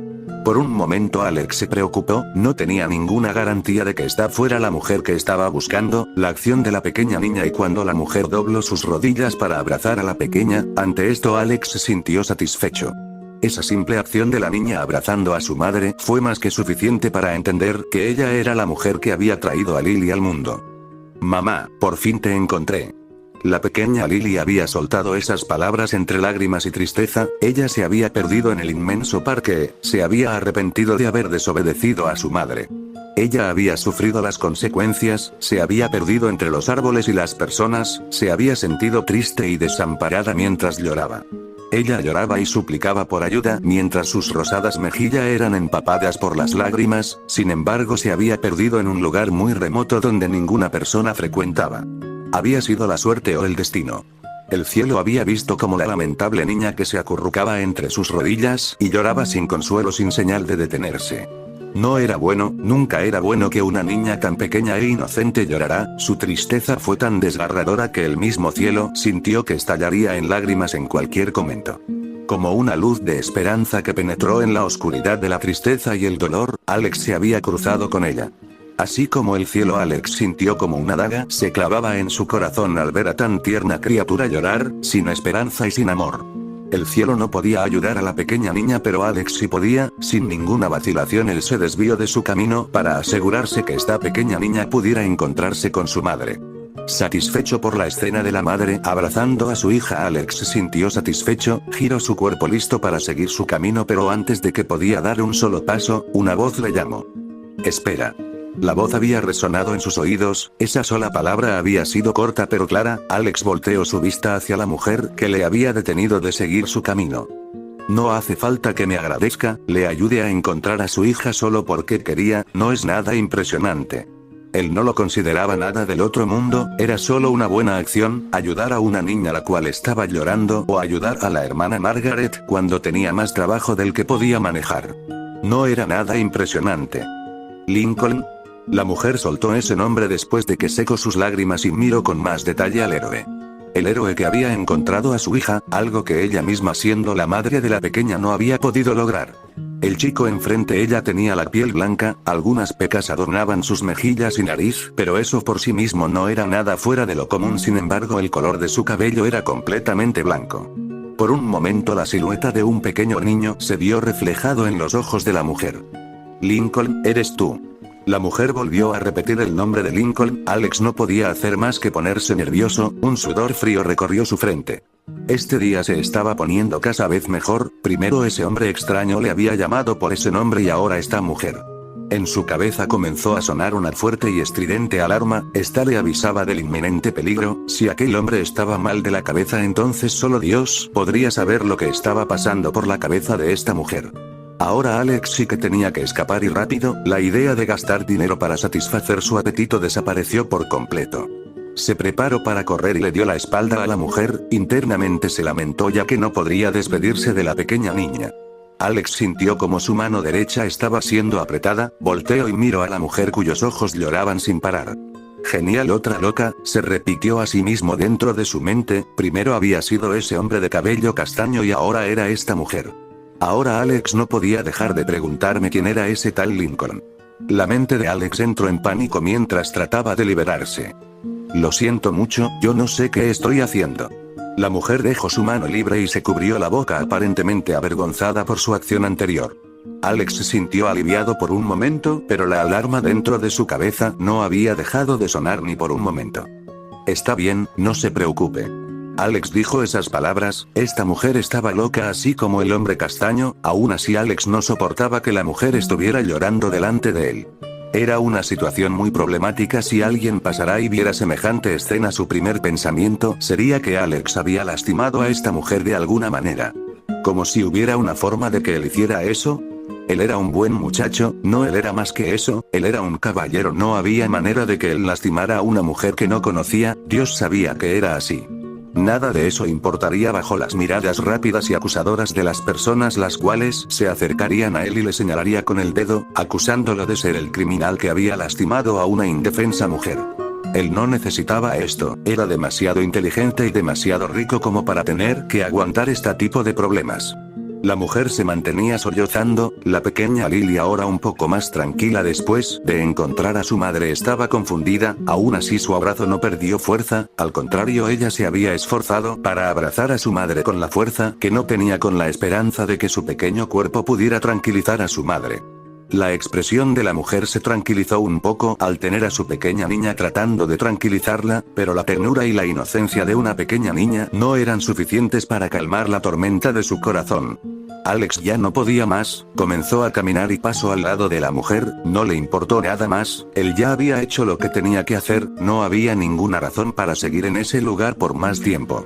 Por un momento Alex se preocupó, no tenía ninguna garantía de que esta fuera la mujer que estaba buscando, la acción de la pequeña niña y cuando la mujer dobló sus rodillas para abrazar a la pequeña, ante esto Alex se sintió satisfecho. Esa simple acción de la niña abrazando a su madre fue más que suficiente para entender que ella era la mujer que había traído a Lily al mundo. Mamá, por fin te encontré. La pequeña Lily había soltado esas palabras entre lágrimas y tristeza. Ella se había perdido en el inmenso parque, se había arrepentido de haber desobedecido a su madre. Ella había sufrido las consecuencias, se había perdido entre los árboles y las personas, se había sentido triste y desamparada mientras lloraba. Ella lloraba y suplicaba por ayuda mientras sus rosadas mejillas eran empapadas por las lágrimas. Sin embargo, se había perdido en un lugar muy remoto donde ninguna persona frecuentaba. Había sido la suerte o el destino. El cielo había visto como la lamentable niña que se acurrucaba entre sus rodillas y lloraba sin consuelo, sin señal de detenerse. No era bueno, nunca era bueno que una niña tan pequeña e inocente llorara. Su tristeza fue tan desgarradora que el mismo cielo sintió que estallaría en lágrimas en cualquier momento. Como una luz de esperanza que penetró en la oscuridad de la tristeza y el dolor, Alex se había cruzado con ella. Así como el cielo, Alex sintió como una daga se clavaba en su corazón al ver a tan tierna criatura llorar, sin esperanza y sin amor. El cielo no podía ayudar a la pequeña niña, pero Alex sí podía. Sin ninguna vacilación él se desvió de su camino para asegurarse que esta pequeña niña pudiera encontrarse con su madre. Satisfecho por la escena de la madre abrazando a su hija, Alex se sintió satisfecho, giró su cuerpo listo para seguir su camino, pero antes de que podía dar un solo paso, una voz le llamó. «Espera». La voz había resonado en sus oídos, esa sola palabra había sido corta pero clara. Alex volteó su vista hacia la mujer que le había detenido de seguir su camino. «No hace falta que me agradezca, le ayude a encontrar a su hija solo porque quería, no es nada impresionante». Él no lo consideraba nada del otro mundo, era solo una buena acción, ayudar a una niña la cual estaba llorando o ayudar a la hermana Margaret cuando tenía más trabajo del que podía manejar. No era nada impresionante. «Lincoln». La mujer soltó ese nombre después de que secó sus lágrimas y miró con más detalle al héroe. El héroe que había encontrado a su hija, algo que ella misma siendo la madre de la pequeña no había podido lograr. El chico enfrente ella tenía la piel blanca, algunas pecas adornaban sus mejillas y nariz, pero eso por sí mismo no era nada fuera de lo común. Sin embargo, el color de su cabello era completamente blanco. Por un momento la silueta de un pequeño niño se vio reflejado en los ojos de la mujer. «Lincoln, eres tú». La mujer volvió a repetir el nombre de Lincoln. Alex no podía hacer más que ponerse nervioso, un sudor frío recorrió su frente. Este día se estaba poniendo cada vez mejor. Primero ese hombre extraño le había llamado por ese nombre y ahora esta mujer. En su cabeza comenzó a sonar una fuerte y estridente alarma. Esta le avisaba del inminente peligro. Si aquel hombre estaba mal de la cabeza, entonces solo Dios podría saber lo que estaba pasando por la cabeza de esta mujer. Ahora Alex sí que tenía que escapar y rápido. La idea de gastar dinero para satisfacer su apetito desapareció por completo. Se preparó para correr y le dio la espalda a la mujer. Internamente se lamentó ya que no podría despedirse de la pequeña niña. Alex sintió como su mano derecha estaba siendo apretada, volteó y miró a la mujer cuyos ojos lloraban sin parar. «Genial, otra loca», se repitió a sí mismo dentro de su mente. Primero había sido ese hombre de cabello castaño y ahora era esta mujer. Ahora Alex no podía dejar de preguntarme quién era ese tal Lincoln. La mente de Alex entró en pánico mientras trataba de liberarse. «Lo siento mucho, yo no sé qué estoy haciendo». La mujer dejó su mano libre y se cubrió la boca aparentemente avergonzada por su acción anterior. Alex se sintió aliviado por un momento, pero la alarma dentro de su cabeza no había dejado de sonar ni por un momento. «Está bien, no se preocupe». Alex dijo esas palabras. Esta mujer estaba loca así como el hombre castaño. Aún así Alex no soportaba que la mujer estuviera llorando delante de él. Era una situación muy problemática. Si alguien pasara y viera semejante escena, su primer pensamiento sería que Alex había lastimado a esta mujer de alguna manera. Como si hubiera una forma de que él hiciera eso. Él era un buen muchacho, no, él era más que eso, él era un caballero. No había manera de que él lastimara a una mujer que no conocía. Dios sabía que era así. Nada de eso importaría bajo las miradas rápidas y acusadoras de las personas, las cuales se acercarían a él y le señalaría con el dedo, acusándolo de ser el criminal que había lastimado a una indefensa mujer. Él no necesitaba esto, era demasiado inteligente y demasiado rico como para tener que aguantar este tipo de problemas. La mujer se mantenía sollozando. La pequeña Lily, ahora un poco más tranquila después de encontrar a su madre, estaba confundida. Aún así su abrazo no perdió fuerza, al contrario, ella se había esforzado para abrazar a su madre con la fuerza que no tenía, con la esperanza de que su pequeño cuerpo pudiera tranquilizar a su madre. La expresión de la mujer se tranquilizó un poco al tener a su pequeña niña tratando de tranquilizarla, pero la ternura y la inocencia de una pequeña niña no eran suficientes para calmar la tormenta de su corazón. Alex ya no podía más, comenzó a caminar y pasó al lado de la mujer, no le importó nada más, él ya había hecho lo que tenía que hacer, no había ninguna razón para seguir en ese lugar por más tiempo.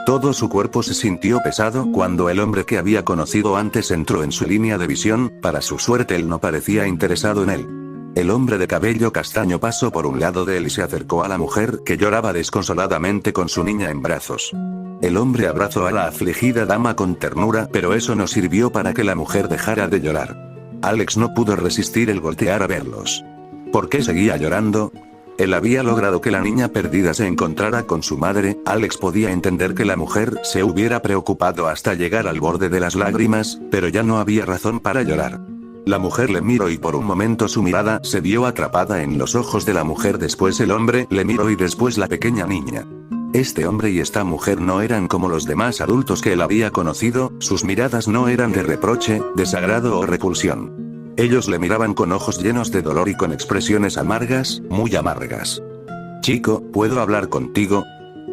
Todo su cuerpo se sintió pesado cuando el hombre que había conocido antes entró en su línea de visión, para su suerte él no parecía interesado en él. El hombre de cabello castaño pasó por un lado de él y se acercó a la mujer que lloraba desconsoladamente con su niña en brazos. El hombre abrazó a la afligida dama con ternura, pero eso no sirvió para que la mujer dejara de llorar. Alex no pudo resistir el voltear a verlos. ¿Por qué seguía llorando? Él había logrado que la niña perdida se encontrara con su madre. Alex podía entender que la mujer se hubiera preocupado hasta llegar al borde de las lágrimas, pero ya no había razón para llorar. La mujer le miró y por un momento su mirada se vio atrapada en los ojos de la mujer, después el hombre le miró y después la pequeña niña. Este hombre y esta mujer no eran como los demás adultos que él había conocido, sus miradas no eran de reproche, desagrado o repulsión. Ellos le miraban con ojos llenos de dolor y con expresiones amargas, muy amargas. «Chico, ¿puedo hablar contigo?»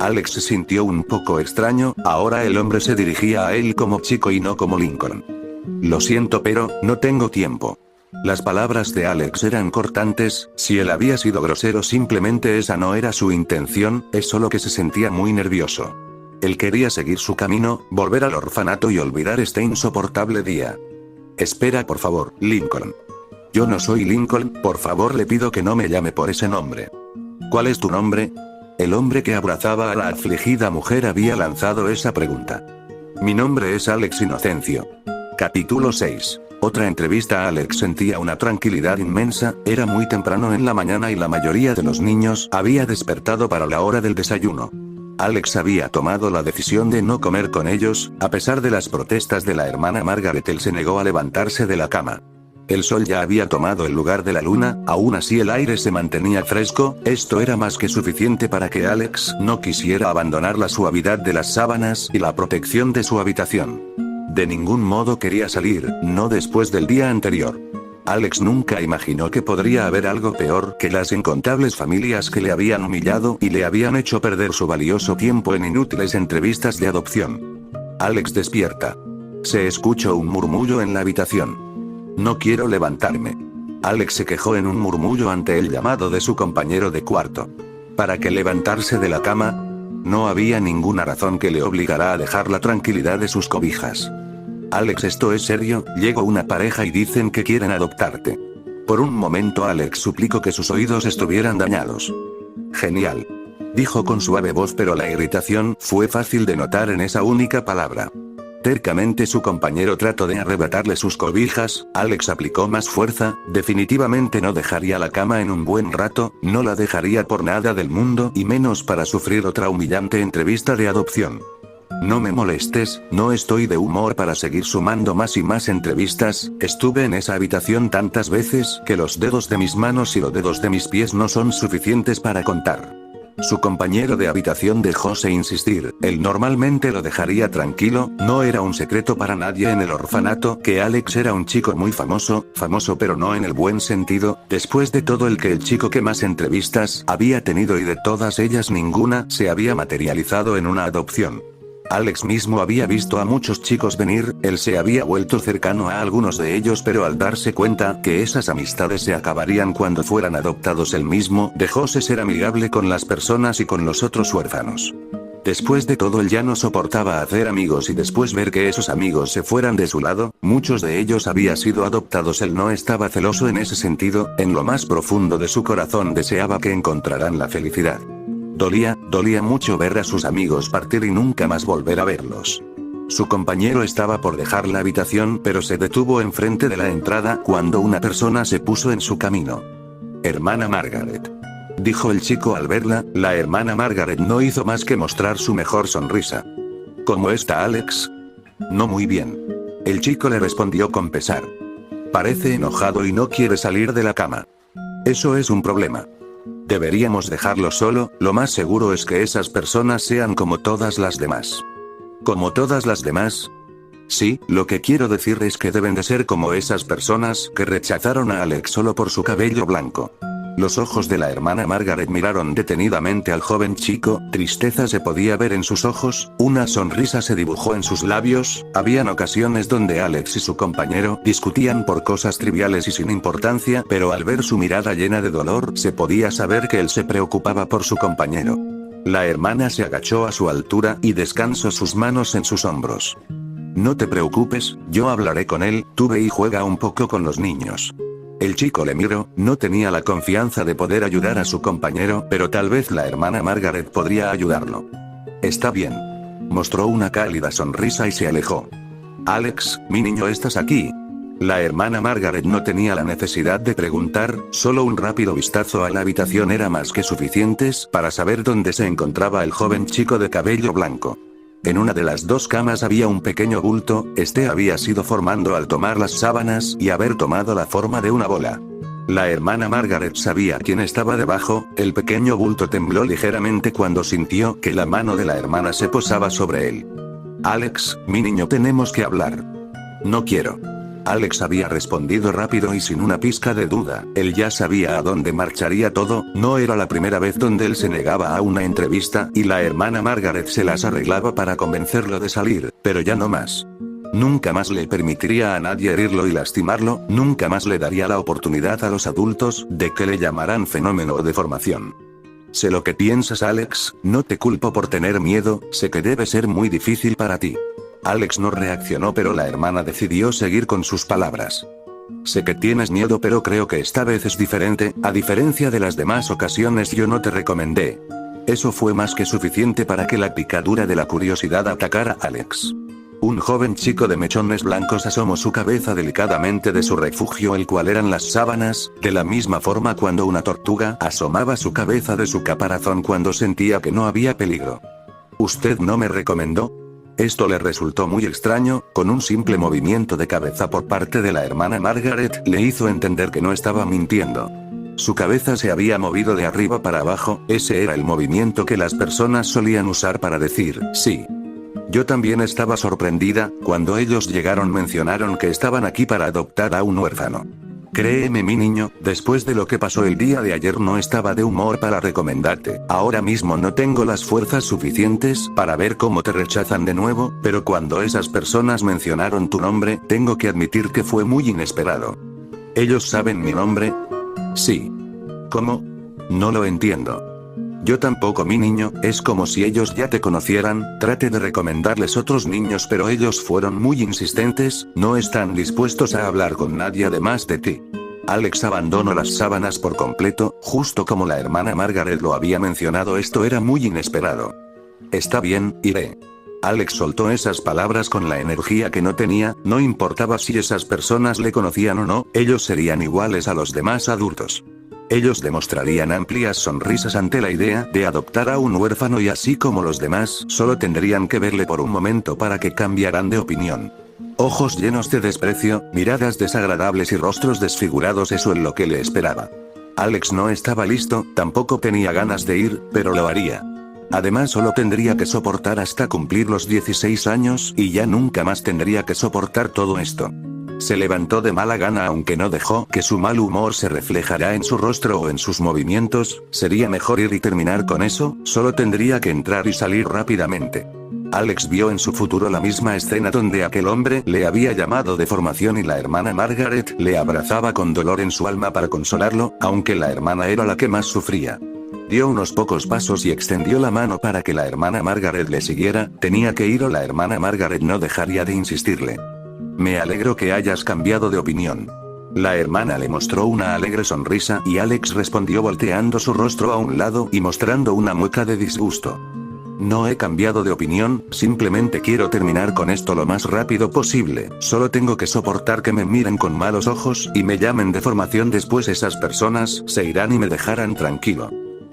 Alex se sintió un poco extraño, ahora el hombre se dirigía a él como chico y no como Lincoln. «Lo siento, pero no tengo tiempo». Las palabras de Alex eran cortantes, si él había sido grosero simplemente esa no era su intención, es solo que se sentía muy nervioso. Él quería seguir su camino, volver al orfanato y olvidar este insoportable día. «Espera por favor, Lincoln». «Yo no soy Lincoln, por favor le pido que no me llame por ese nombre». «¿Cuál es tu nombre?» El hombre que abrazaba a la afligida mujer había lanzado esa pregunta. «Mi nombre es Alex Inocencio». Capítulo 6. Otra entrevista. Alex sentía una tranquilidad inmensa, era muy temprano en la mañana y la mayoría de los niños había despertado para la hora del desayuno. Alex había tomado la decisión de no comer con ellos, a pesar de las protestas de la hermana Margaret. Él se negó a levantarse de la cama. El sol ya había tomado el lugar de la luna, aún así el aire se mantenía fresco, esto era más que suficiente para que Alex no quisiera abandonar la suavidad de las sábanas y la protección de su habitación. De ningún modo quería salir, no después del día anterior. Alex nunca imaginó que podría haber algo peor que las incontables familias que le habían humillado y le habían hecho perder su valioso tiempo en inútiles entrevistas de adopción. Alex despierta. Se escuchó un murmullo en la habitación. «No quiero levantarme». Alex se quejó en un murmullo ante el llamado de su compañero de cuarto. ¿Para qué levantarse de la cama? No había ninguna razón que le obligara a dejar la tranquilidad de sus cobijas. «Alex, esto es serio, llegó una pareja y dicen que quieren adoptarte». Por un momento Alex suplicó que sus oídos estuvieran dañados. «Genial», dijo con suave voz, pero la irritación fue fácil de notar en esa única palabra. Tercamente su compañero trató de arrebatarle sus cobijas. Alex aplicó más fuerza, definitivamente no dejaría la cama en un buen rato, no la dejaría por nada del mundo y menos para sufrir otra humillante entrevista de adopción. «No me molestes, no estoy de humor para seguir sumando más y más entrevistas, estuve en esa habitación tantas veces que los dedos de mis manos y los dedos de mis pies no son suficientes para contar». Su compañero de habitación dejóse insistir, él normalmente lo dejaría tranquilo, no era un secreto para nadie en el orfanato que Alex era un chico muy famoso pero no en el buen sentido, después de todo el que el chico que más entrevistas había tenido y de todas ellas ninguna se había materializado en una adopción. Alex mismo había visto a muchos chicos venir, él se había vuelto cercano a algunos de ellos, pero al darse cuenta que esas amistades se acabarían cuando fueran adoptados él mismo, dejóse ser amigable con las personas y con los otros huérfanos. Después de todo él ya no soportaba hacer amigos y después ver que esos amigos se fueran de su lado, muchos de ellos habían sido adoptados. Él no estaba celoso en ese sentido, en lo más profundo de su corazón deseaba que encontraran la felicidad. Dolía mucho ver a sus amigos partir y nunca más volver a verlos. Su compañero estaba por dejar la habitación, pero se detuvo enfrente de la entrada cuando una persona se puso en su camino. «Hermana Margaret», dijo el chico al verla. La hermana Margaret no hizo más que mostrar su mejor sonrisa. «¿Cómo está Alex?» «No muy bien». El chico le respondió con pesar. «Parece enojado y no quiere salir de la cama. Eso es un problema. Deberíamos dejarlo solo, lo más seguro es que esas personas sean como todas las demás». «¿Como todas las demás?» Sí, lo que quiero decir es que deben de ser como esas personas que rechazaron a Alex solo por su cabello blanco. Los ojos de la hermana Margaret miraron detenidamente al joven chico, tristeza se podía ver en sus ojos, una sonrisa se dibujó en sus labios, habían ocasiones donde Alex y su compañero discutían por cosas triviales y sin importancia, pero al ver su mirada llena de dolor se podía saber que él se preocupaba por su compañero. La hermana se agachó a su altura y descansó sus manos en sus hombros. No te preocupes, yo hablaré con él, tú ve y juega un poco con los niños. El chico le miró, no tenía la confianza de poder ayudar a su compañero, pero tal vez la hermana Margaret podría ayudarlo. Está bien. Mostró una cálida sonrisa y se alejó. Alex, mi niño, ¿estás aquí? La hermana Margaret no tenía la necesidad de preguntar, solo un rápido vistazo a la habitación era más que suficientes para saber dónde se encontraba el joven chico de cabello blanco. En una de las dos camas había un pequeño bulto, este había sido formando al tomar las sábanas y haber tomado la forma de una bola. La hermana Margaret sabía quién estaba debajo, el pequeño bulto tembló ligeramente cuando sintió que la mano de la hermana se posaba sobre él. Alex, mi niño, tenemos que hablar. No quiero. Alex había respondido rápido y sin una pizca de duda, él ya sabía a dónde marcharía todo, no era la primera vez donde él se negaba a una entrevista y la hermana Margaret se las arreglaba para convencerlo de salir, pero ya no más. Nunca más le permitiría a nadie herirlo y lastimarlo, nunca más le daría la oportunidad a los adultos de que le llamaran fenómeno o deformación. Sé lo que piensas, Alex, no te culpo por tener miedo, sé que debe ser muy difícil para ti. Alex no reaccionó, pero la hermana decidió seguir con sus palabras. Sé que tienes miedo, pero creo que esta vez es diferente, a diferencia de las demás ocasiones yo no te recomendé. Eso fue más que suficiente para que la picadura de la curiosidad atacara a Alex. Un joven chico de mechones blancos asomó su cabeza delicadamente de su refugio, el cual eran las sábanas, de la misma forma cuando una tortuga asomaba su cabeza de su caparazón cuando sentía que no había peligro. ¿Usted no me recomendó? Esto le resultó muy extraño, con un simple movimiento de cabeza por parte de la hermana Margaret, le hizo entender que no estaba mintiendo. Su cabeza se había movido de arriba para abajo, ese era el movimiento que las personas solían usar para decir, sí. Yo también estaba sorprendida, cuando ellos llegaron mencionaron que estaban aquí para adoptar a un huérfano. Créeme, mi niño, después de lo que pasó el día de ayer no estaba de humor para recomendarte. Ahora mismo no tengo las fuerzas suficientes para ver cómo te rechazan de nuevo, pero cuando esas personas mencionaron tu nombre, tengo que admitir que fue muy inesperado. ¿Ellos saben mi nombre? Sí. ¿Cómo? No lo entiendo. Yo tampoco, mi niño, es como si ellos ya te conocieran, trate de recomendarles otros niños pero ellos fueron muy insistentes, no están dispuestos a hablar con nadie además de ti. Alex abandonó las sábanas por completo, justo como la hermana Margaret lo había mencionado, esto era muy inesperado. Está bien, iré. Alex soltó esas palabras con la energía que no tenía, no importaba si esas personas le conocían o no, ellos serían iguales a los demás adultos. Ellos demostrarían amplias sonrisas ante la idea de adoptar a un huérfano y así como los demás, solo tendrían que verle por un momento para que cambiaran de opinión. Ojos llenos de desprecio, miradas desagradables y rostros desfigurados, eso es lo que le esperaba. Alex no estaba listo, tampoco tenía ganas de ir, pero lo haría. Además solo tendría que soportar hasta cumplir los 16 años y ya nunca más tendría que soportar todo esto. Se levantó de mala gana aunque no dejó que su mal humor se reflejara en su rostro o en sus movimientos, sería mejor ir y terminar con eso, solo tendría que entrar y salir rápidamente. Alex vio en su futuro la misma escena donde aquel hombre le había llamado deformación y la hermana Margaret le abrazaba con dolor en su alma para consolarlo, aunque la hermana era la que más sufría. Dio unos pocos pasos y extendió la mano para que la hermana Margaret le siguiera, tenía que ir o la hermana Margaret no dejaría de insistirle. Me alegro que hayas cambiado de opinión. La hermana le mostró una alegre sonrisa y Alex respondió volteando su rostro a un lado y mostrando una mueca de disgusto. No he cambiado de opinión, simplemente quiero terminar con esto lo más rápido posible, solo tengo que soportar que me miren con malos ojos y me llamen deformación, después esas personas se irán y me dejarán tranquilo.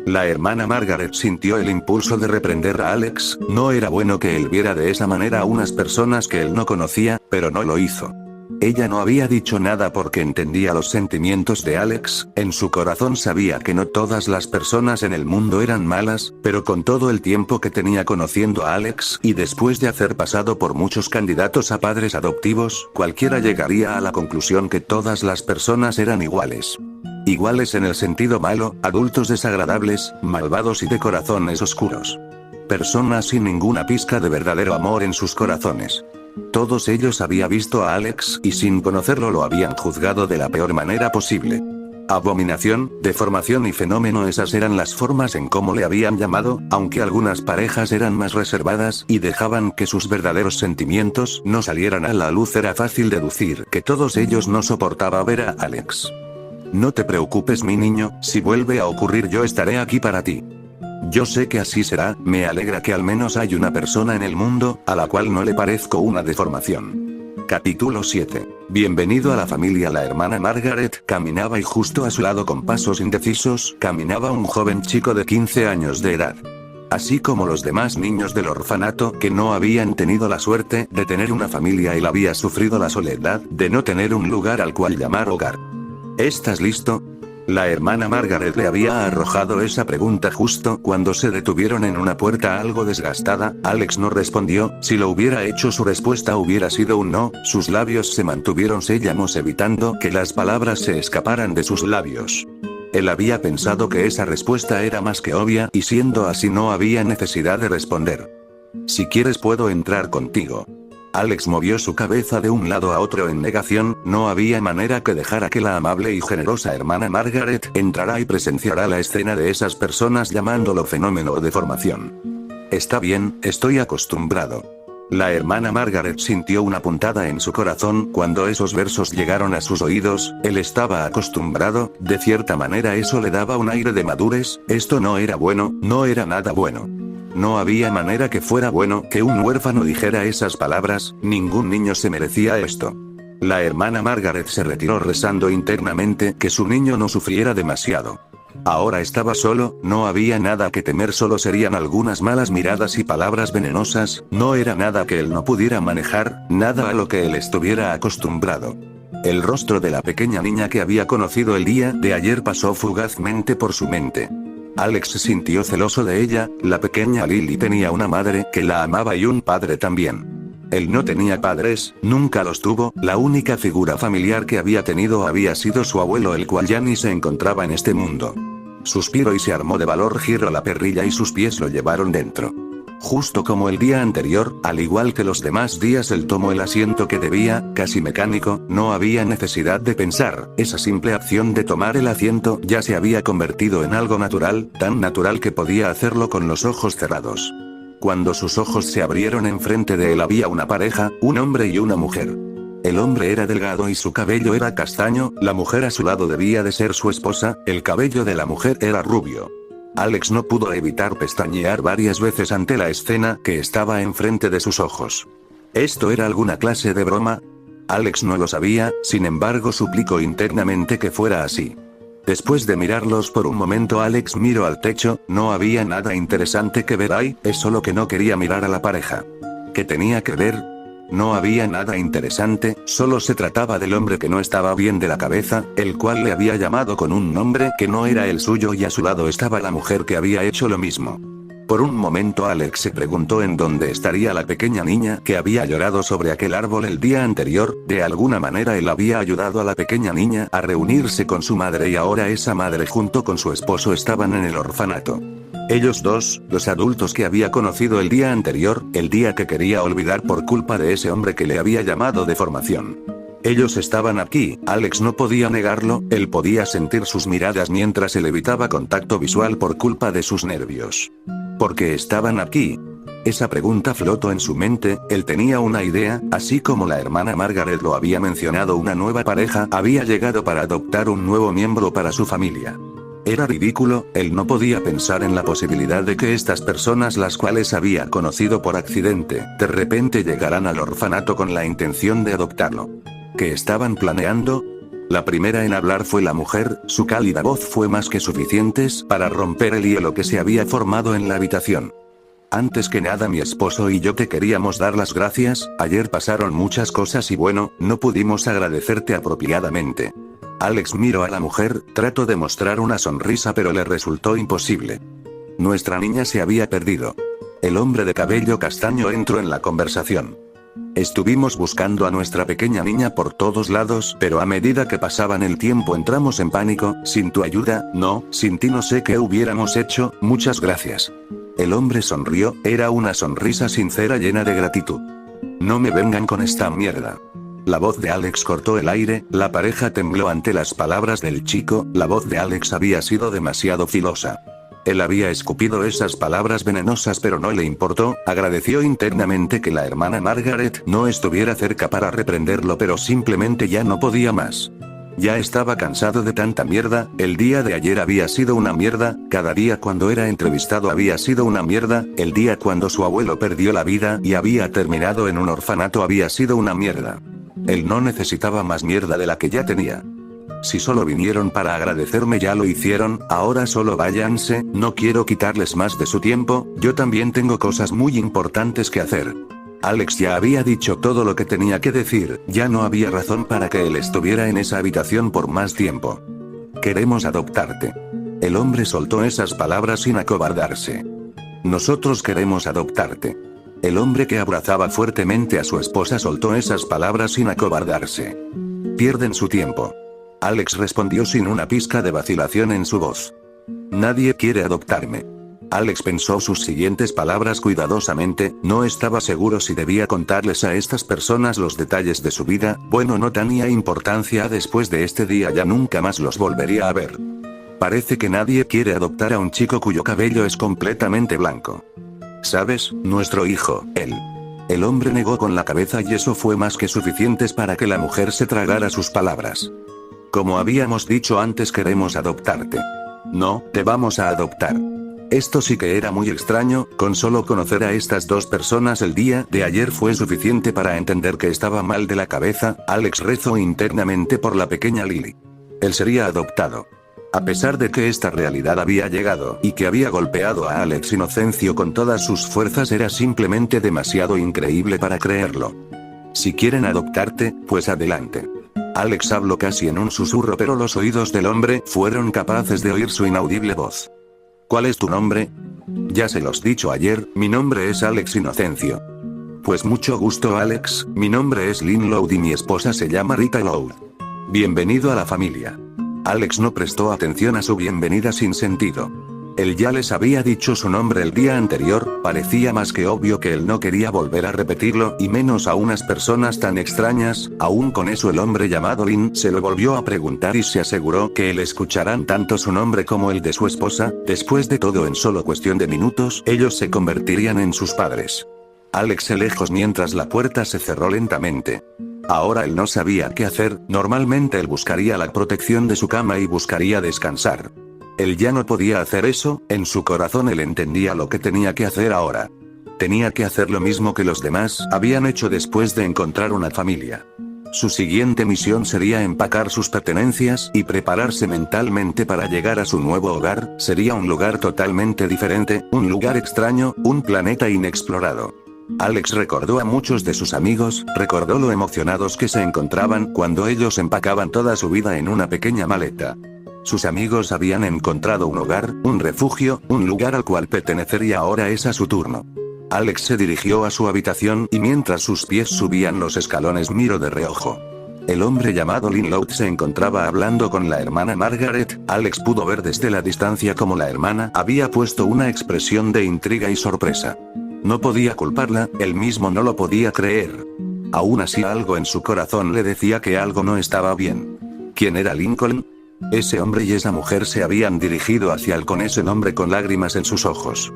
La hermana Margaret sintió el impulso de reprender a Alex, no era bueno que él viera de esa manera a unas personas que él no conocía, pero no lo hizo. Ella no había dicho nada porque entendía los sentimientos de Alex, en su corazón sabía que no todas las personas en el mundo eran malas, pero con todo el tiempo que tenía conociendo a Alex y después de hacer pasado por muchos candidatos a padres adoptivos, cualquiera llegaría a la conclusión que todas las personas eran iguales. Iguales en el sentido malo, adultos desagradables, malvados y de corazones oscuros. Personas sin ninguna pizca de verdadero amor en sus corazones. Todos ellos había visto a Alex y sin conocerlo lo habían juzgado de la peor manera posible. Abominación, deformación y fenómeno, esas eran las formas en cómo le habían llamado, aunque algunas parejas eran más reservadas y dejaban que sus verdaderos sentimientos no salieran a la luz, era fácil deducir que todos ellos no soportaban ver a Alex. No te preocupes, mi niño, si vuelve a ocurrir yo estaré aquí para ti. Yo sé que así será, me alegra que al menos hay una persona en el mundo, a la cual no le parezco una deformación. Capítulo 7. Bienvenido a la familia. La hermana Margaret caminaba y justo a su lado con pasos indecisos, caminaba un joven chico de 15 años de edad. Así como los demás niños del orfanato que no habían tenido la suerte de tener una familia, él había sufrido la soledad de no tener un lugar al cual llamar hogar. ¿Estás listo? La hermana Margaret le había arrojado esa pregunta justo cuando se detuvieron en una puerta algo desgastada. Alex no respondió, si lo hubiera hecho su respuesta hubiera sido un no, sus labios se mantuvieron sellamos evitando que las palabras se escaparan de sus labios. Él había pensado que esa respuesta era más que obvia y siendo así no había necesidad de responder. Si quieres puedo entrar contigo. Alex movió su cabeza de un lado a otro en negación, no había manera que dejara que la amable y generosa hermana Margaret entrara y presenciara la escena de esas personas llamándolo fenómeno o deformación. Está bien, estoy acostumbrado. La hermana Margaret sintió una puntada en su corazón cuando esos versos llegaron a sus oídos, él estaba acostumbrado, de cierta manera eso le daba un aire de madurez, esto no era bueno, no era nada bueno. No había manera que fuera bueno que un huérfano dijera esas palabras, ningún niño se merecía esto. La hermana Margaret se retiró rezando internamente que su niño no sufriera demasiado. Ahora estaba solo, no había nada que temer, solo serían algunas malas miradas y palabras venenosas, no era nada que él no pudiera manejar, nada a lo que él estuviera acostumbrado. El rostro de la pequeña niña que había conocido el día de ayer pasó fugazmente por su mente. Alex se sintió celoso de ella, la pequeña Lily tenía una madre que la amaba y un padre también. Él no tenía padres, nunca los tuvo, la única figura familiar que había tenido había sido su abuelo, el cual ya ni se encontraba en este mundo. Suspiró y se armó de valor, giró la perrilla y sus pies lo llevaron dentro. Justo como el día anterior, al igual que los demás días, él tomó el asiento que debía, casi mecánico, no había necesidad de pensar, esa simple acción de tomar el asiento ya se había convertido en algo natural, tan natural que podía hacerlo con los ojos cerrados. Cuando sus ojos se abrieron, enfrente de él había una pareja, un hombre y una mujer. El hombre era delgado y su cabello era castaño, la mujer a su lado debía de ser su esposa, el cabello de la mujer era rubio. Alex no pudo evitar pestañear varias veces ante la escena que estaba enfrente de sus ojos. ¿Esto era alguna clase de broma? Alex no lo sabía, sin embargo suplicó internamente que fuera así. Después de mirarlos por un momento, Alex miró al techo, no había nada interesante que ver ahí, es solo que no quería mirar a la pareja. ¿Qué tenía que ver? No había nada interesante, solo se trataba del hombre que no estaba bien de la cabeza, el cual le había llamado con un nombre que no era el suyo, y a su lado estaba la mujer que había hecho lo mismo. Por un momento Alex se preguntó en dónde estaría la pequeña niña que había llorado sobre aquel árbol el día anterior, de alguna manera él había ayudado a la pequeña niña a reunirse con su madre y ahora esa madre junto con su esposo estaban en el orfanato. Ellos dos, los adultos que había conocido el día anterior, el día que quería olvidar por culpa de ese hombre que le había llamado deformación. Ellos estaban aquí, Alex no podía negarlo, él podía sentir sus miradas mientras él evitaba contacto visual por culpa de sus nervios. ¿Por qué estaban aquí? Esa pregunta flotó en su mente, él tenía una idea, así como la hermana Margaret lo había mencionado, una nueva pareja había llegado para adoptar un nuevo miembro para su familia. Era ridículo, él no podía pensar en la posibilidad de que estas personas, las cuales había conocido por accidente, de repente llegaran al orfanato con la intención de adoptarlo. ¿Qué estaban planeando? La primera en hablar fue la mujer, su cálida voz fue más que suficiente para romper el hielo que se había formado en la habitación. Antes que nada mi esposo y yo te queríamos dar las gracias, ayer pasaron muchas cosas y bueno, no pudimos agradecerte apropiadamente. Alex miró a la mujer, trató de mostrar una sonrisa pero le resultó imposible. Nuestra niña se había perdido. El hombre de cabello castaño entró en la conversación. Estuvimos buscando a nuestra pequeña niña por todos lados, pero a medida que pasaban el tiempo entramos en pánico, sin tu ayuda, no, sin ti no sé qué hubiéramos hecho, muchas gracias. El hombre sonrió, era una sonrisa sincera llena de gratitud. No me vengan con esta mierda. La voz de Alex cortó el aire, la pareja tembló ante las palabras del chico, la voz de Alex había sido demasiado filosa. Él había escupido esas palabras venenosas pero no le importó, agradeció internamente que la hermana Margaret no estuviera cerca para reprenderlo pero simplemente ya no podía más. Ya estaba cansado de tanta mierda, el día de ayer había sido una mierda, cada día cuando era entrevistado había sido una mierda, el día cuando su abuelo perdió la vida y había terminado en un orfanato había sido una mierda. Él no necesitaba más mierda de la que ya tenía. Si solo vinieron para agradecerme ya lo hicieron, ahora solo váyanse, no quiero quitarles más de su tiempo, yo también tengo cosas muy importantes que hacer. Alex ya había dicho todo lo que tenía que decir, ya no había razón para que él estuviera en esa habitación por más tiempo. Queremos adoptarte. El hombre soltó esas palabras sin acobardarse. Nosotros queremos adoptarte. El hombre que abrazaba fuertemente a su esposa soltó esas palabras sin acobardarse. Pierden su tiempo. Alex respondió sin una pizca de vacilación en su voz. Nadie quiere adoptarme. Alex pensó sus siguientes palabras cuidadosamente, no estaba seguro si debía contarles a estas personas los detalles de su vida, bueno no tenía importancia después de este día ya nunca más los volvería a ver. Parece que nadie quiere adoptar a un chico cuyo cabello es completamente blanco. ¿Sabes, nuestro hijo, él? El hombre negó con la cabeza y eso fue más que suficientes para que la mujer se tragara sus palabras. Como habíamos dicho antes queremos adoptarte. No, te vamos a adoptar. Esto sí que era muy extraño, con solo conocer a estas dos personas el día de ayer fue suficiente para entender que estaba mal de la cabeza, Alex rezó internamente por la pequeña Lily. Él sería adoptado. A pesar de que esta realidad había llegado y que había golpeado a Alex Inocencio con todas sus fuerzas era simplemente demasiado increíble para creerlo. Si quieren adoptarte, pues adelante. Alex habló casi en un susurro pero los oídos del hombre fueron capaces de oír su inaudible voz. ¿Cuál es tu nombre? Ya se los dicho ayer, mi nombre es Alex Inocencio. Pues mucho gusto Alex, mi nombre es Lynn Loud y mi esposa se llama Rita Loud. Bienvenido a la familia. Alex no prestó atención a su bienvenida sin sentido. Él ya les había dicho su nombre el día anterior, parecía más que obvio que él no quería volver a repetirlo y menos a unas personas tan extrañas, aún con eso el hombre llamado Lynn se lo volvió a preguntar y se aseguró que él escucharán tanto su nombre como el de su esposa, después de todo en solo cuestión de minutos ellos se convertirían en sus padres. Alex se lejos mientras la puerta se cerró lentamente. Ahora él no sabía qué hacer, normalmente él buscaría la protección de su cama y buscaría descansar. Él ya no podía hacer eso, en su corazón él entendía lo que tenía que hacer ahora. Tenía que hacer lo mismo que los demás habían hecho después de encontrar una familia. Su siguiente misión sería empacar sus pertenencias y prepararse mentalmente para llegar a su nuevo hogar, sería un lugar totalmente diferente, un lugar extraño, un planeta inexplorado. Alex recordó a muchos de sus amigos, recordó lo emocionados que se encontraban cuando ellos empacaban toda su vida en una pequeña maleta. Sus amigos habían encontrado un hogar, un refugio, un lugar al cual pertenecer y ahora es a su turno. Alex se dirigió a su habitación y mientras sus pies subían los escalones miró de reojo. El hombre llamado Lynn Loud se encontraba hablando con la hermana Margaret, Alex pudo ver desde la distancia cómo la hermana había puesto una expresión de intriga y sorpresa. No podía culparla, él mismo no lo podía creer. Aún así algo en su corazón le decía que algo no estaba bien. ¿Quién era Lincoln? Ese hombre y esa mujer se habían dirigido hacia él con ese nombre con lágrimas en sus ojos.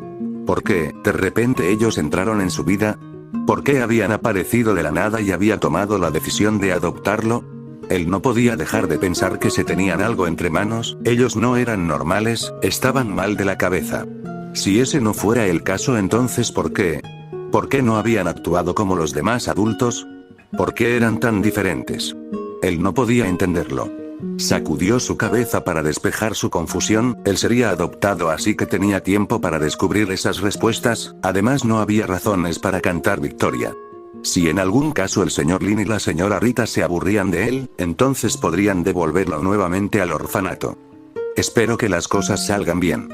¿Por qué, de repente ellos entraron en su vida? ¿Por qué habían aparecido de la nada y había tomado la decisión de adoptarlo? Él no podía dejar de pensar que se tenían algo entre manos, ellos no eran normales, estaban mal de la cabeza. Si ese no fuera el caso entonces ¿por qué? ¿Por qué no habían actuado como los demás adultos? ¿Por qué eran tan diferentes? Él no podía entenderlo. Sacudió su cabeza para despejar su confusión, él sería adoptado así que tenía tiempo para descubrir esas respuestas, además no había razones para cantar victoria. Si en algún caso el señor Lin y la señora Rita se aburrían de él, entonces podrían devolverlo nuevamente al orfanato. Espero que las cosas salgan bien.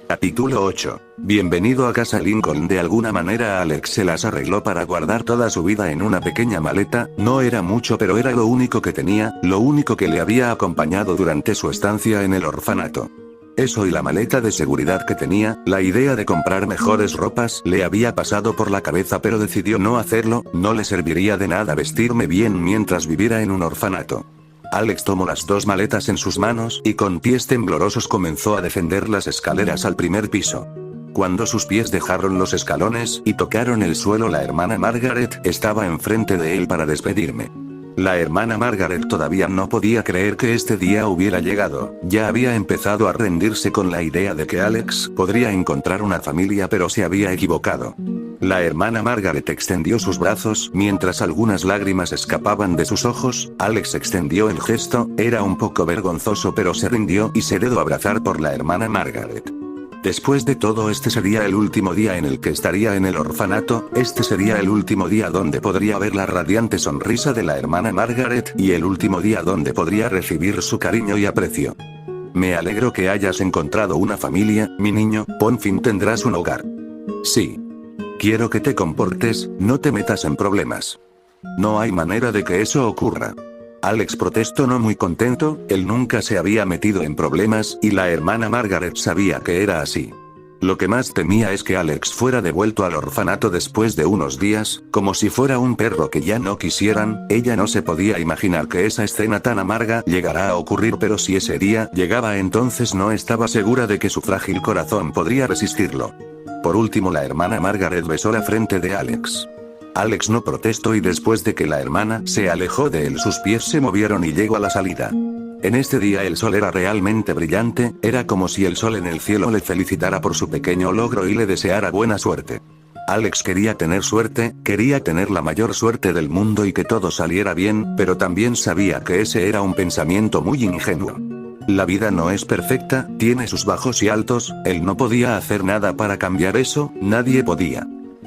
Capítulo 8. Bienvenido a casa Lincoln. De alguna manera Alex se las arregló para guardar toda su vida en una pequeña maleta, no era mucho pero era lo único que tenía, lo único que le había acompañado durante su estancia en el orfanato. Eso y la maleta de seguridad que tenía, la idea de comprar mejores ropas le había pasado por la cabeza pero decidió no hacerlo, no le serviría de nada vestirme bien mientras viviera en un orfanato. Alex tomó las dos maletas en sus manos y con pies temblorosos comenzó a descender las escaleras al primer piso. Cuando sus pies dejaron los escalones y tocaron el suelo, la hermana Margaret estaba enfrente de él para despedirme. La hermana Margaret todavía no podía creer que este día hubiera llegado, ya había empezado a rendirse con la idea de que Alex podría encontrar una familia pero se había equivocado. La hermana Margaret extendió sus brazos mientras algunas lágrimas escapaban de sus ojos. Alex extendió el gesto, era un poco vergonzoso pero se rindió y se dejó abrazar por la hermana Margaret. Después de todo, este sería el último día en el que estaría en el orfanato, este sería el último día donde podría ver la radiante sonrisa de la hermana Margaret y el último día donde podría recibir su cariño y aprecio. Me alegro que hayas encontrado una familia, mi niño, por fin tendrás un hogar. Sí. Quiero que te comportes, no te metas en problemas. No hay manera de que eso ocurra. Alex protestó no muy contento, él nunca se había metido en problemas y la hermana Margaret sabía que era así. Lo que más temía es que Alex fuera devuelto al orfanato después de unos días, como si fuera un perro que ya no quisieran. Ella no se podía imaginar que esa escena tan amarga llegara a ocurrir, pero si ese día llegaba entonces no estaba segura de que su frágil corazón podría resistirlo. Por último, la hermana Margaret besó la frente de Alex. Alex no protestó y después de que la hermana se alejó de él sus pies se movieron y llegó a la salida. En este día el sol era realmente brillante, era como si el sol en el cielo le felicitara por su pequeño logro y le deseara buena suerte. Alex quería tener suerte, quería tener la mayor suerte del mundo y que todo saliera bien, pero también sabía que ese era un pensamiento muy ingenuo. La vida no es perfecta, tiene sus bajos y altos, él no podía hacer nada para cambiar eso, nadie podía.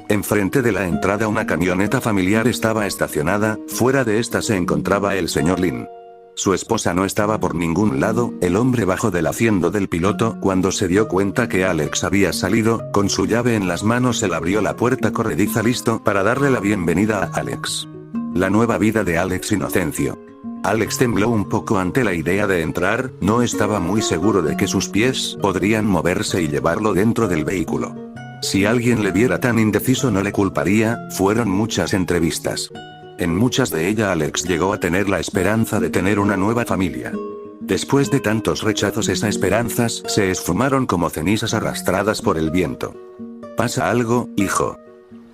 Enfrente de la entrada una camioneta familiar estaba estacionada, fuera de esta se encontraba el señor Lin. Su esposa no estaba por ningún lado, el hombre bajó del asiento del piloto cuando se dio cuenta que Alex había salido, con su llave en las manos él abrió la puerta corrediza listo para darle la bienvenida a Alex. La nueva vida de Alex Inocencio. Alex tembló un poco ante la idea de entrar, no estaba muy seguro de que sus pies podrían moverse y llevarlo dentro del vehículo. Si alguien le viera tan indeciso no le culparía, fueron muchas entrevistas. En muchas de ellas Alex llegó a tener la esperanza de tener una nueva familia. Después de tantos rechazos esas esperanzas se esfumaron como cenizas arrastradas por el viento. ¿Pasa algo, hijo?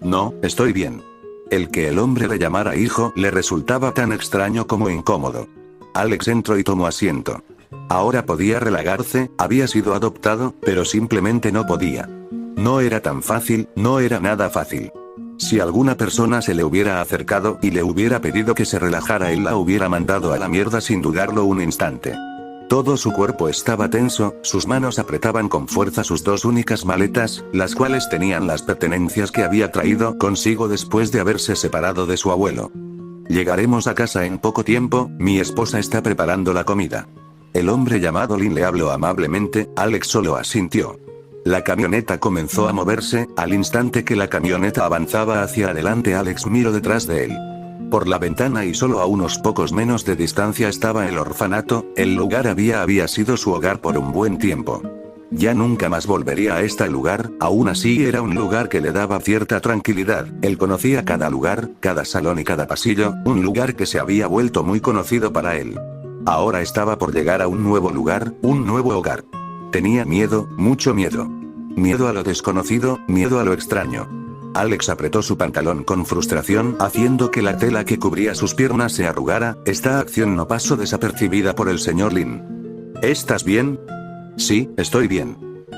No, estoy bien. El que el hombre le llamara hijo le resultaba tan extraño como incómodo. Alex entró y tomó asiento. Ahora podía relajarse, había sido adoptado, pero simplemente no podía. No era tan fácil, no era nada fácil. Si alguna persona se le hubiera acercado y le hubiera pedido que se relajara, él la hubiera mandado a la mierda sin dudarlo un instante. Todo su cuerpo estaba tenso, sus manos apretaban con fuerza sus dos únicas maletas, las cuales tenían las pertenencias que había traído consigo después de haberse separado de su abuelo. Llegaremos a casa en poco tiempo, mi esposa está preparando la comida. El hombre llamado Lin le habló amablemente, Alex solo asintió. La camioneta comenzó a moverse, al instante que la camioneta avanzaba hacia adelante Alex miró detrás de él. Por la ventana y solo a unos pocos menos de distancia estaba el orfanato, el lugar había sido su hogar por un buen tiempo. Ya nunca más volvería a este lugar, aún así era un lugar que le daba cierta tranquilidad, él conocía cada lugar, cada salón y cada pasillo, un lugar que se había vuelto muy conocido para él. Ahora estaba por llegar a un nuevo lugar, un nuevo hogar. Tenía miedo, mucho miedo. Miedo a lo desconocido, miedo a lo extraño. Alex apretó su pantalón con frustración, haciendo que la tela que cubría sus piernas se arrugara. Esta acción no pasó desapercibida por el señor Lin. ¿Estás bien? Sí, estoy bien.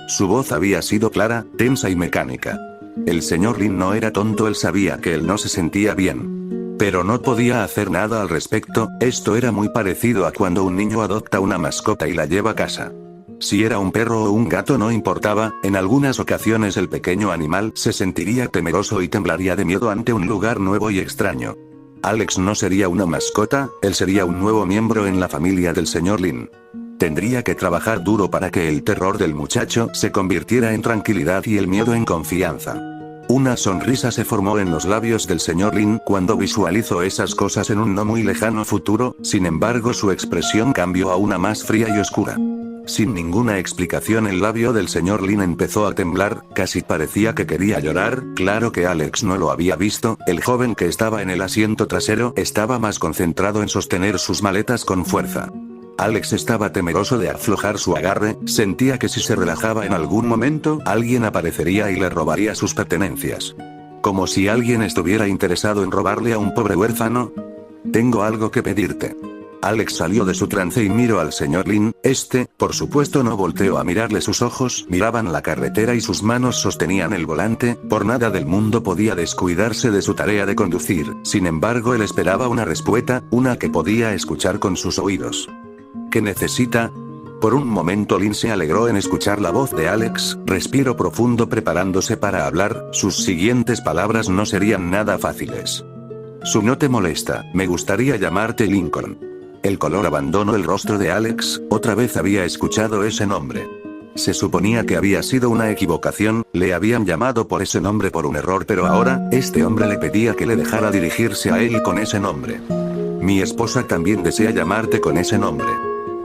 Su voz había sido clara, tensa y mecánica. El señor Lin no era tonto, él sabía que él no se sentía bien. Pero no podía hacer nada al respecto. Esto era muy parecido a cuando un niño adopta una mascota y la lleva a casa. Si era un perro o un gato no importaba, en algunas ocasiones el pequeño animal se sentiría temeroso y temblaría de miedo ante un lugar nuevo y extraño. Alex no sería una mascota, él sería un nuevo miembro en la familia del señor Lin. Tendría que trabajar duro para que el terror del muchacho se convirtiera en tranquilidad y el miedo en confianza. Una sonrisa se formó en los labios del señor Lin cuando visualizó esas cosas en un no muy lejano futuro, sin embargo su expresión cambió a una más fría y oscura. Sin ninguna explicación el labio del señor Lin empezó a temblar, casi parecía que quería llorar. Claro que Alex no lo había visto, el joven que estaba en el asiento trasero estaba más concentrado en sostener sus maletas con fuerza. Alex estaba temeroso de aflojar su agarre, sentía que si se relajaba en algún momento, alguien aparecería y le robaría sus pertenencias. Como si alguien estuviera interesado en robarle a un pobre huérfano. Tengo algo que pedirte. Alex salió de su trance y miró al señor Lin. Por supuesto no volteó a mirarle, sus ojos miraban la carretera y sus manos sostenían el volante, por nada del mundo podía descuidarse de su tarea de conducir, sin embargo él esperaba una respuesta, una que podía escuchar con sus oídos. ¿Qué necesita? Por un momento Lin se alegró en escuchar la voz de Alex, respiró profundo preparándose para hablar, sus siguientes palabras no serían nada fáciles. No te molesta, me gustaría llamarte Lincoln. El color abandonó el rostro de Alex, otra vez había escuchado ese nombre. Se suponía que había sido una equivocación, le habían llamado por ese nombre por un error, pero ahora, este hombre le pedía que le dejara dirigirse a él con ese nombre. Mi esposa también desea llamarte con ese nombre.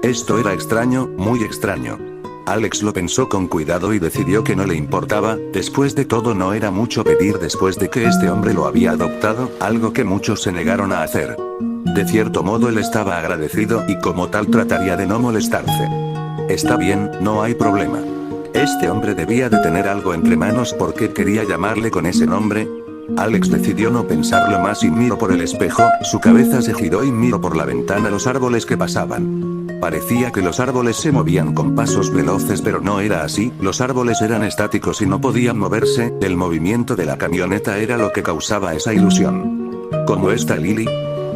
Esto era extraño, muy extraño. Alex lo pensó con cuidado y decidió que no le importaba, después de todo no era mucho pedir después de que este hombre lo había adoptado, algo que muchos se negaron a hacer. De cierto modo él estaba agradecido y como tal trataría de no molestarse. Está bien, no hay problema. Este hombre debía de tener algo entre manos porque quería llamarle con ese nombre. Alex decidió no pensarlo más y miró por el espejo, su cabeza se giró y miró por la ventana los árboles que pasaban. Parecía que los árboles se movían con pasos veloces, pero no era así, los árboles eran estáticos y no podían moverse, el movimiento de la camioneta era lo que causaba esa ilusión. ¿Cómo está Lily?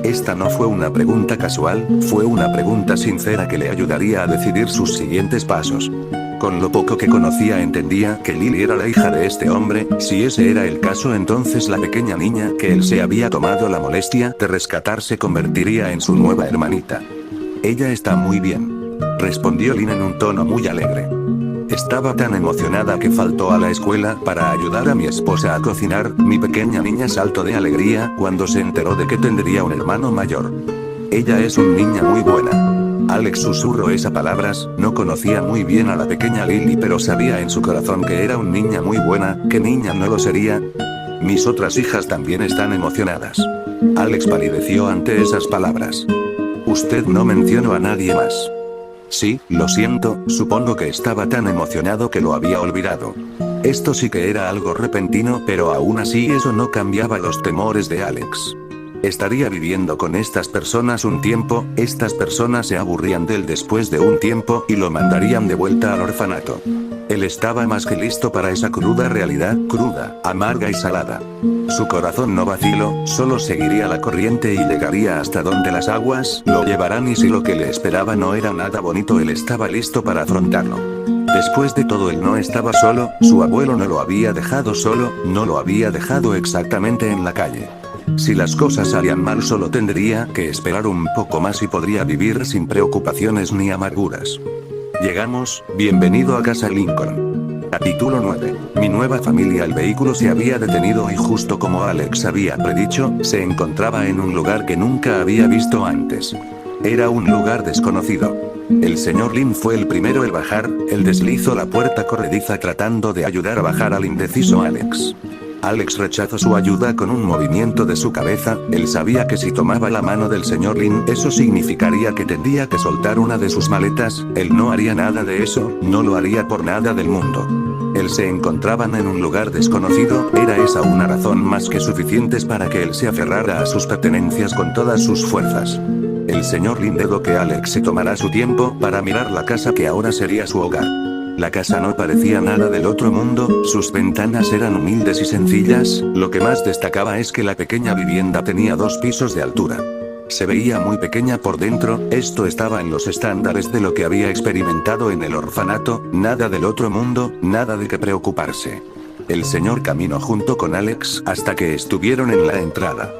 Esta no fue una pregunta casual, fue una pregunta sincera que le ayudaría a decidir sus siguientes pasos. Con lo poco que conocía entendía que Lily era la hija de este hombre, si ese era el caso entonces la pequeña niña que él se había tomado la molestia de rescatar se convertiría en su nueva hermanita. Ella está muy bien, respondió Lin en un tono muy alegre. Estaba tan emocionada que faltó a la escuela para ayudar a mi esposa a cocinar. Mi pequeña niña saltó de alegría cuando se enteró de que tendría un hermano mayor. Ella es una niña muy buena. Alex susurró esas palabras, no conocía muy bien a la pequeña Lily pero sabía en su corazón que era una niña muy buena. ¿Qué niña no lo sería? Mis otras hijas también están emocionadas. Alex palideció ante esas palabras. Usted no mencionó a nadie más. Sí, lo siento, supongo que estaba tan emocionado que lo había olvidado. Esto sí que era algo repentino, pero aún así eso no cambiaba los temores de Alex. Estaría viviendo con estas personas un tiempo, estas personas se aburrían de él después de un tiempo y lo mandarían de vuelta al orfanato. Él estaba más que listo para esa cruda realidad, cruda, amarga y salada. Su corazón no vaciló, solo seguiría la corriente y llegaría hasta donde las aguas lo llevarán y si lo que le esperaba no era nada bonito él estaba listo para afrontarlo. Después de todo él no estaba solo, su abuelo no lo había dejado solo, no lo había dejado exactamente en la calle. Si las cosas salían mal solo tendría que esperar un poco más y podría vivir sin preocupaciones ni amarguras. Llegamos, bienvenido a casa Lincoln. Capítulo 9. Mi nueva familia. El vehículo se había detenido y justo como Alex había predicho, se encontraba en un lugar que nunca había visto antes. Era un lugar desconocido. El señor Lin fue el primero en bajar, él deslizó la puerta corrediza tratando de ayudar a bajar al indeciso Alex. Alex rechazó su ayuda con un movimiento de su cabeza, él sabía que si tomaba la mano del señor Lin eso significaría que tendría que soltar una de sus maletas, él no haría nada de eso, no lo haría por nada del mundo. Él se encontraban en un lugar desconocido, era esa una razón más que suficientes para que él se aferrara a sus pertenencias con todas sus fuerzas. El señor Lin dejó que Alex se tomara su tiempo para mirar la casa que ahora sería su hogar. La casa no parecía nada del otro mundo, sus ventanas eran humildes y sencillas, lo que más destacaba es que la pequeña vivienda tenía 2 pisos de altura. Se veía muy pequeña por dentro, esto estaba en los estándares de lo que había experimentado en el orfanato, nada del otro mundo, nada de qué preocuparse. El señor caminó junto con Alex hasta que estuvieron en la entrada.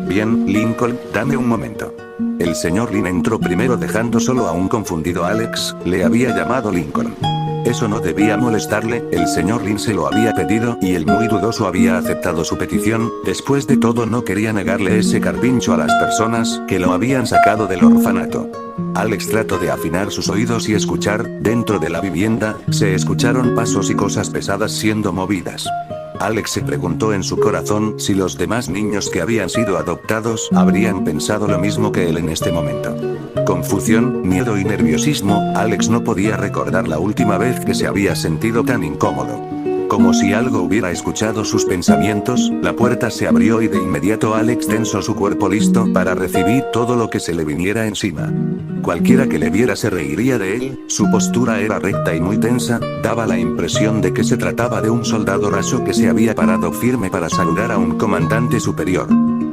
Bien, Lincoln, dame un momento. El señor Lin entró primero dejando solo a un confundido Alex, le había llamado Lincoln. Eso no debía molestarle, el señor Lin se lo había pedido y el muy dudoso había aceptado su petición, después de todo no quería negarle ese carpincho a las personas que lo habían sacado del orfanato. Alex trató de afinar sus oídos y escuchar, dentro de la vivienda, se escucharon pasos y cosas pesadas siendo movidas. Alex se preguntó en su corazón si los demás niños que habían sido adoptados habrían pensado lo mismo que él en este momento. Confusión, miedo y nerviosismo, Alex no podía recordar la última vez que se había sentido tan incómodo. Como si algo hubiera escuchado sus pensamientos, la puerta se abrió y de inmediato Alex tensó su cuerpo listo para recibir todo lo que se le viniera encima. Cualquiera que le viera se reiría de él, su postura era recta y muy tensa, daba la impresión de que se trataba de un soldado raso que se había parado firme para saludar a un comandante superior.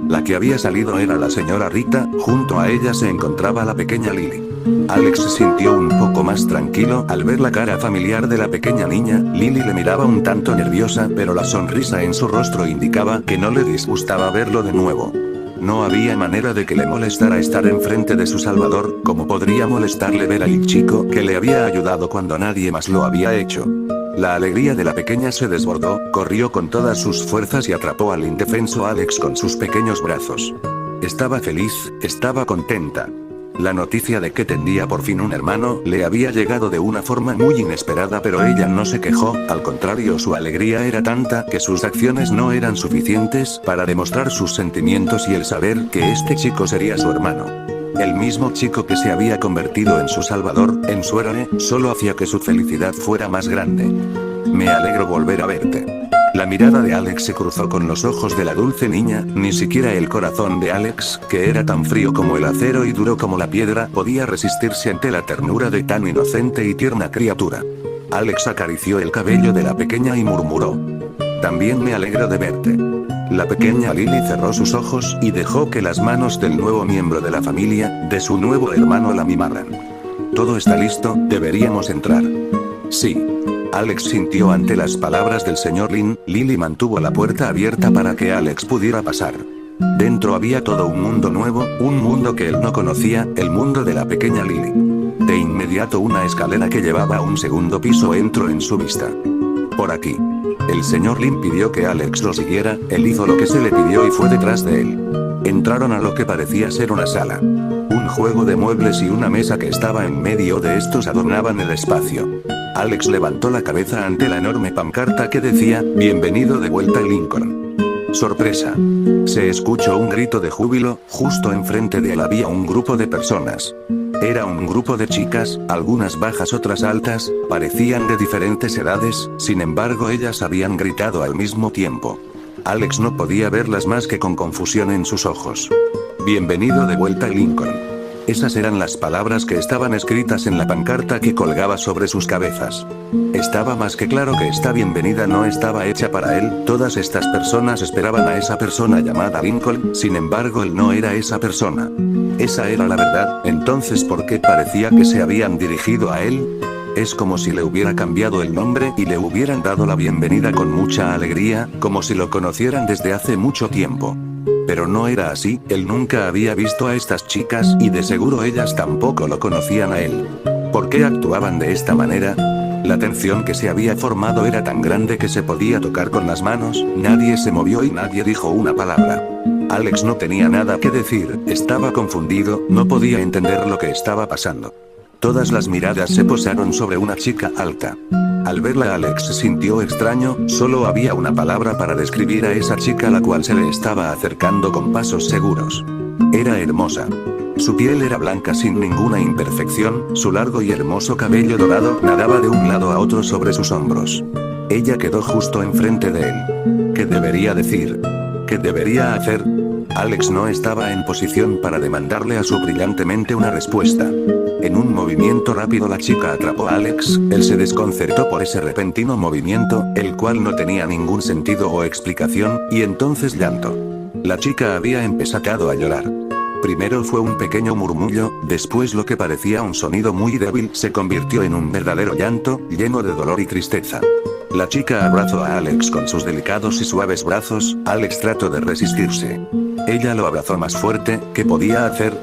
La que había salido era la señora Rita, junto a ella se encontraba la pequeña Lily. Alex se sintió un poco más tranquilo al ver la cara familiar de la pequeña niña. Lily le miraba un tanto nerviosa, pero la sonrisa en su rostro indicaba que no le disgustaba verlo de nuevo. No había manera de que le molestara estar enfrente de su salvador, como podría molestarle ver al chico que le había ayudado cuando nadie más lo había hecho. La alegría de la pequeña se desbordó, corrió con todas sus fuerzas y atrapó al indefenso Alex con sus pequeños brazos. Estaba feliz, estaba contenta. La noticia de que tendría por fin un hermano le había llegado de una forma muy inesperada, pero ella no se quejó, al contrario, su alegría era tanta que sus acciones no eran suficientes para demostrar sus sentimientos y el saber que este chico sería su hermano. El mismo chico que se había convertido en su salvador, en su héroe, solo hacía que su felicidad fuera más grande. Me alegro volver a verte. La mirada de Alex se cruzó con los ojos de la dulce niña, ni siquiera el corazón de Alex, que era tan frío como el acero y duro como la piedra, podía resistirse ante la ternura de tan inocente y tierna criatura. Alex acarició el cabello de la pequeña y murmuró: «También me alegro de verte». La pequeña Lily cerró sus ojos y dejó que las manos del nuevo miembro de la familia, de su nuevo hermano, la mimaran. «Todo está listo, deberíamos entrar». «Sí». Alex sintió ante las palabras del señor Lin. Lily mantuvo la puerta abierta para que Alex pudiera pasar. Dentro había todo un mundo nuevo, un mundo que él no conocía, el mundo de la pequeña Lily. De inmediato una escalera que llevaba a un segundo piso entró en su vista. «Por aquí». El señor Lin pidió que Alex lo siguiera, él hizo lo que se le pidió y fue detrás de él. Entraron a lo que parecía ser una sala. Un juego de muebles y una mesa que estaba en medio de estos adornaban el espacio. Alex levantó la cabeza ante la enorme pancarta que decía: «Bienvenido de vuelta, Lincoln». ¡Sorpresa! Se escuchó un grito de júbilo, justo enfrente de él había un grupo de personas. Era un grupo de chicas, algunas bajas otras altas, parecían de diferentes edades, sin embargo ellas habían gritado al mismo tiempo. Alex no podía verlas más que con confusión en sus ojos. «Bienvenido de vuelta, Lincoln». Esas eran las palabras que estaban escritas en la pancarta que colgaba sobre sus cabezas. Estaba más que claro que esta bienvenida no estaba hecha para él, todas estas personas esperaban a esa persona llamada Lincoln, sin embargo él no era esa persona. Esa era la verdad, entonces ¿por qué parecía que se habían dirigido a él? Es como si le hubiera cambiado el nombre y le hubieran dado la bienvenida con mucha alegría, como si lo conocieran desde hace mucho tiempo. Pero no era así, él nunca había visto a estas chicas y de seguro ellas tampoco lo conocían a él. ¿Por qué actuaban de esta manera? La tensión que se había formado era tan grande que se podía tocar con las manos, nadie se movió y nadie dijo una palabra. Alex no tenía nada que decir, estaba confundido, no podía entender lo que estaba pasando. Todas las miradas se posaron sobre una chica alta. Al verla Alex se sintió extraño, solo había una palabra para describir a esa chica a la cual se le estaba acercando con pasos seguros. Era hermosa. Su piel era blanca sin ninguna imperfección, su largo y hermoso cabello dorado nadaba de un lado a otro sobre sus hombros. Ella quedó justo enfrente de él. ¿Qué debería decir? ¿Qué debería hacer? Alex no estaba en posición para demandarle a su brillantemente una respuesta. En un movimiento rápido la chica atrapó a Alex, él se desconcertó por ese repentino movimiento, el cual no tenía ningún sentido o explicación, y entonces llanto. La chica había empezado a llorar. Primero fue un pequeño murmullo, después lo que parecía un sonido muy débil se convirtió en un verdadero llanto, lleno de dolor y tristeza. La chica abrazó a Alex con sus delicados y suaves brazos, Alex trató de resistirse. Ella lo abrazó más fuerte, ¿qué podía hacer?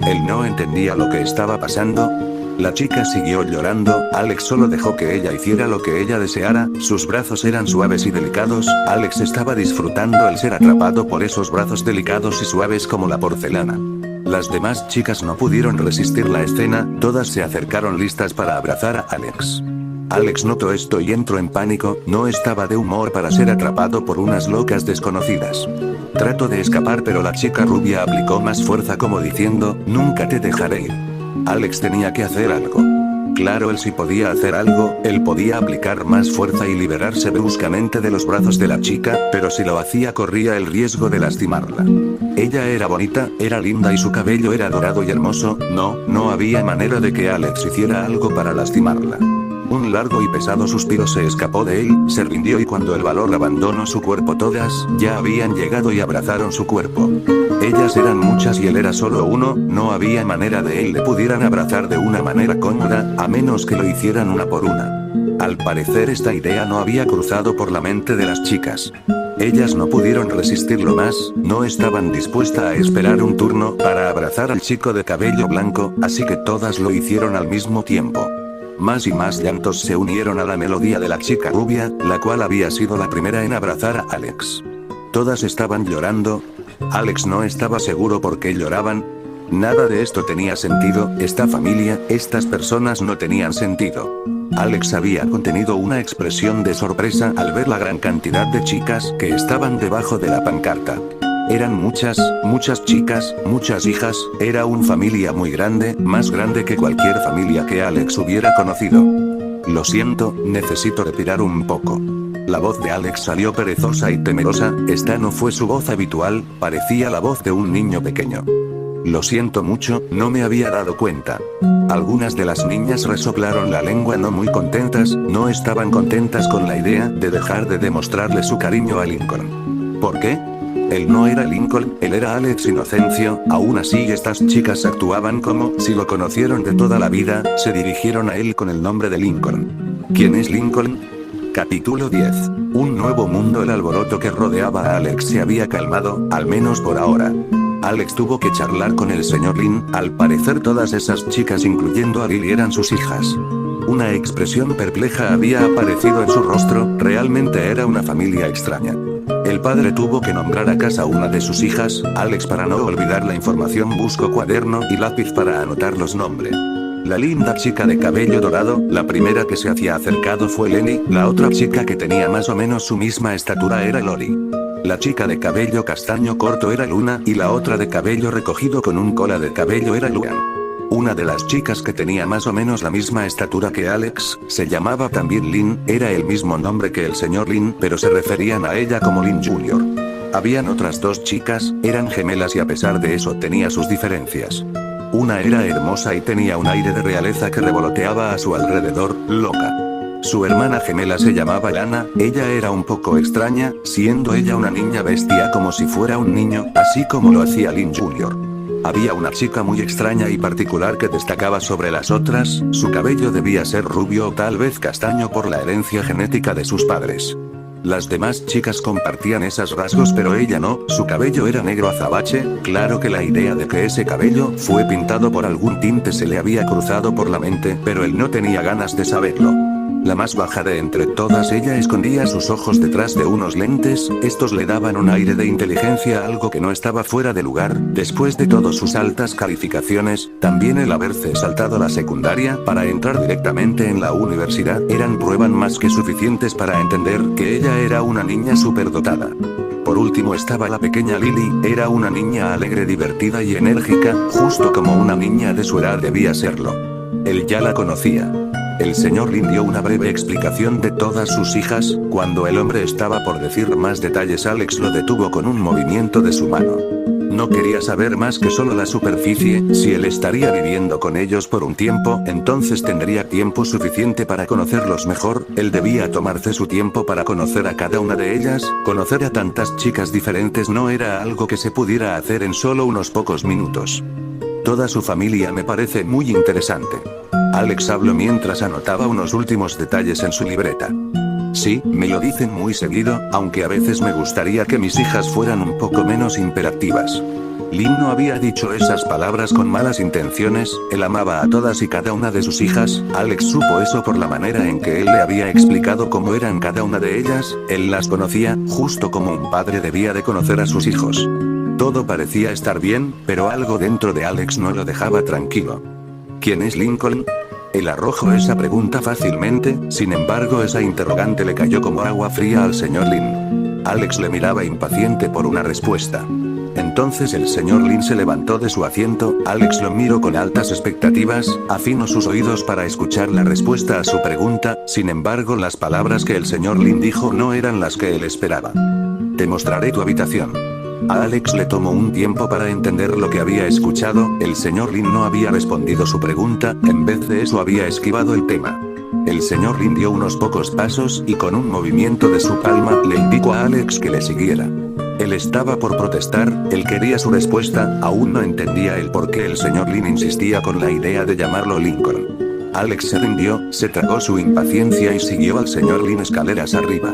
Él no entendía lo que estaba pasando. La chica siguió llorando, Alex solo dejó que ella hiciera lo que ella deseara, sus brazos eran suaves y delicados, Alex estaba disfrutando el ser atrapado por esos brazos delicados y suaves como la porcelana. Las demás chicas no pudieron resistir la escena, todas se acercaron listas para abrazar a Alex. Alex notó esto y entró en pánico, no estaba de humor para ser atrapado por unas locas desconocidas. Trató de escapar pero la chica rubia aplicó más fuerza como diciendo, nunca te dejaré ir. Alex tenía que hacer algo. Claro, él sí podía hacer algo, él podía aplicar más fuerza y liberarse bruscamente de los brazos de la chica, pero si lo hacía corría el riesgo de lastimarla. Ella era bonita, era linda y su cabello era dorado y hermoso, no había manera de que Alex hiciera algo para lastimarla. Un largo y pesado suspiro se escapó de él, se rindió y cuando el valor abandonó su cuerpo todas, ya habían llegado y abrazaron su cuerpo. Ellas eran muchas y él era solo uno, no había manera de él le pudieran abrazar de una manera cómoda, a menos que lo hicieran una por una. Al parecer esta idea no había cruzado por la mente de las chicas. Ellas no pudieron resistirlo más, no estaban dispuestas a esperar un turno para abrazar al chico de cabello blanco, así que todas lo hicieron al mismo tiempo. Más y más llantos se unieron a la melodía de la chica rubia, la cual había sido la primera en abrazar a Alex. Todas estaban llorando. Alex no estaba seguro por qué lloraban. Nada de esto tenía sentido, esta familia, estas personas no tenían sentido. Alex había contenido una expresión de sorpresa al ver la gran cantidad de chicas que estaban debajo de la pancarta. Eran muchas chicas, muchas hijas, era una familia muy grande, más grande que cualquier familia que Alex hubiera conocido. Lo siento, necesito respirar un poco. La voz de Alex salió perezosa y temerosa, esta no fue su voz habitual, parecía la voz de un niño pequeño. Lo siento mucho, no me había dado cuenta. Algunas de las niñas resoplaron la lengua no muy contentas, no estaban contentas con la idea de dejar de demostrarle su cariño a Lincoln. ¿Por qué? Él no era Lincoln, él era Alex Inocencio, aún así estas chicas actuaban como si lo conocieron de toda la vida, se dirigieron a él con el nombre de Lincoln. ¿Quién es Lincoln? Capítulo 10. Un nuevo mundo. El alboroto que rodeaba a Alex se había calmado, al menos por ahora. Alex tuvo que charlar con el señor Lin, al parecer todas esas chicas incluyendo a Lily eran sus hijas. Una expresión perpleja había aparecido en su rostro, realmente era una familia extraña. El padre tuvo que nombrar a casa una de sus hijas, Alex para no olvidar la información buscó cuaderno y lápiz para anotar los nombres. La linda chica de cabello dorado, la primera que se había acercado fue Lenny, la otra chica que tenía más o menos su misma estatura era Lori. La chica de cabello castaño corto era Luna y la otra de cabello recogido con un cola de cabello era Luan. Una de las chicas que tenía más o menos la misma estatura que Alex, se llamaba también Lin, era el mismo nombre que el señor Lin, pero se referían a ella como Lin Jr. Habían otras dos chicas, eran gemelas y a pesar de eso tenía sus diferencias. Una era hermosa y tenía un aire de realeza que revoloteaba a su alrededor, loca. Su hermana gemela se llamaba Lana, ella era un poco extraña, siendo ella una niña bestia como si fuera un niño, así como lo hacía Lin Jr. Había una chica muy extraña y particular que destacaba sobre las otras, su cabello debía ser rubio o tal vez castaño por la herencia genética de sus padres. Las demás chicas compartían esos rasgos pero ella no, su cabello era negro azabache, claro que la idea de que ese cabello fue pintado por algún tinte se le había cruzado por la mente, pero él no tenía ganas de saberlo. La más baja de entre todas ella escondía sus ojos detrás de unos lentes, estos le daban un aire de inteligencia algo que no estaba fuera de lugar, después de todas sus altas calificaciones, también el haberse saltado la secundaria para entrar directamente en la universidad eran pruebas más que suficientes para entender que ella era una niña superdotada. Por último estaba la pequeña Lily, era una niña alegre, divertida y enérgica, justo como una niña de su edad debía serlo. Él ya la conocía. El señor Lin dio una breve explicación de todas sus hijas, cuando el hombre estaba por decir más detalles Alex lo detuvo con un movimiento de su mano. No quería saber más que solo la superficie. Si él estaría viviendo con ellos por un tiempo, entonces tendría tiempo suficiente para conocerlos mejor. Él debía tomarse su tiempo para conocer a cada una de ellas. Conocer a tantas chicas diferentes no era algo que se pudiera hacer en solo unos pocos minutos. Toda su familia me parece muy interesante. Alex habló mientras anotaba unos últimos detalles en su libreta. Sí, me lo dicen muy seguido, aunque a veces me gustaría que mis hijas fueran un poco menos imperativas. Lynn no había dicho esas palabras con malas intenciones, él amaba a todas y cada una de sus hijas. Alex supo eso por la manera en que él le había explicado cómo eran cada una de ellas. Él las conocía, justo como un padre debía de conocer a sus hijos. Todo parecía estar bien, pero algo dentro de Alex no lo dejaba tranquilo. ¿Quién es Lincoln? Él arrojó esa pregunta fácilmente, sin embargo esa interrogante le cayó como agua fría al señor Lin. Alex le miraba impaciente por una respuesta. Entonces el señor Lin se levantó de su asiento. Alex lo miró con altas expectativas, afinó sus oídos para escuchar la respuesta a su pregunta. Sin embargo, las palabras que el señor Lin dijo no eran las que él esperaba. Te mostraré tu habitación. A Alex le tomó un tiempo para entender lo que había escuchado. El señor Lin no había respondido su pregunta, en vez de eso había esquivado el tema. El señor Lin dio unos pocos pasos y con un movimiento de su palma le indicó a Alex que le siguiera. Él estaba por protestar, él quería su respuesta, aún no entendía el por qué el señor Lin insistía con la idea de llamarlo Lincoln. Alex se rindió, se tragó su impaciencia y siguió al señor Lin escaleras arriba.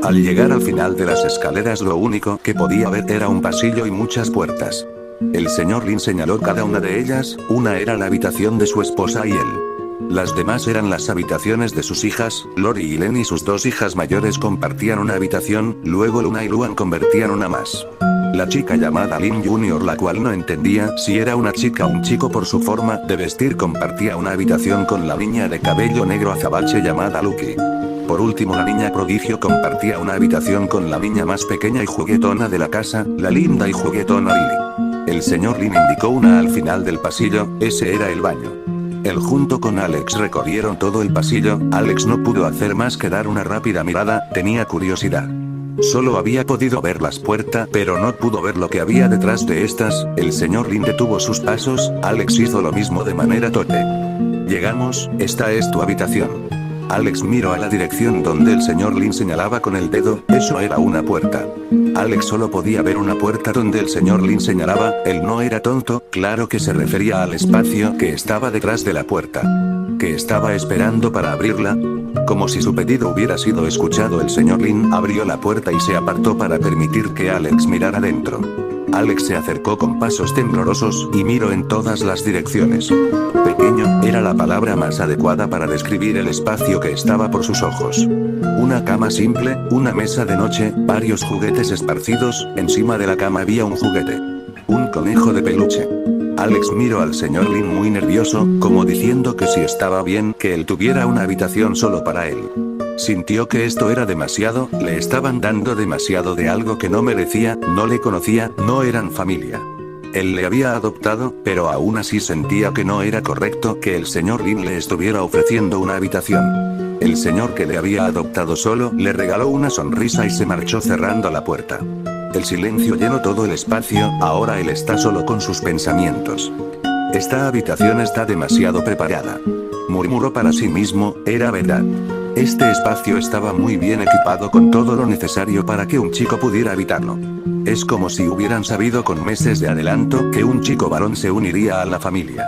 Al llegar al final de las escaleras lo único que podía ver era un pasillo y muchas puertas. El señor Lin señaló cada una de ellas. Una era la habitación de su esposa y él. Las demás eran las habitaciones de sus hijas. Lori y Len y sus dos hijas mayores compartían una habitación, luego Luna y Luan convertían una más. La chica llamada Lin Jr., la cual no entendía si era una chica o un chico por su forma de vestir, compartía una habitación con la niña de cabello negro azabache llamada Lucky. Por último, la niña prodigio compartía una habitación con la niña más pequeña y juguetona de la casa, la linda y juguetona Lily. El señor Lin indicó una al final del pasillo. Ese era el baño. Él junto con Alex recorrieron todo el pasillo. Alex no pudo hacer más que dar una rápida mirada, tenía curiosidad. Solo había podido ver las puertas, pero no pudo ver lo que había detrás de estas. El señor Lin detuvo sus pasos. Alex hizo lo mismo de manera torpe. Llegamos, esta es tu habitación. Alex miró a la dirección donde el señor Lin señalaba con el dedo. Eso era una puerta. Alex solo podía ver una puerta donde el señor Lin señalaba. Él no era tonto, claro que se refería al espacio que estaba detrás de la puerta. ¿Que estaba esperando para abrirla? Como si su pedido hubiera sido escuchado, el señor Lin abrió la puerta y se apartó para permitir que Alex mirara dentro. Alex se acercó con pasos temblorosos y miró en todas las direcciones. Pequeño era la palabra más adecuada para describir el espacio que estaba por sus ojos. Una cama simple, una mesa de noche, varios juguetes esparcidos. Encima de la cama había un juguete. Un conejo de peluche. Alex miró al señor Lin muy nervioso, como diciendo que si estaba bien que él tuviera una habitación solo para él. Sintió que esto era demasiado, le estaban dando demasiado de algo que no merecía, no le conocía, no eran familia. Él le había adoptado, pero aún así sentía que no era correcto que el señor Lin le estuviera ofreciendo una habitación. El señor que le había adoptado solo le regaló una sonrisa y se marchó cerrando la puerta. El silencio llenó todo el espacio. Ahora él está solo con sus pensamientos. Esta habitación está demasiado preparada. Murmuró para sí mismo, era verdad. Este espacio estaba muy bien equipado con todo lo necesario para que un chico pudiera habitarlo. Es como si hubieran sabido con meses de adelanto que un chico varón se uniría a la familia.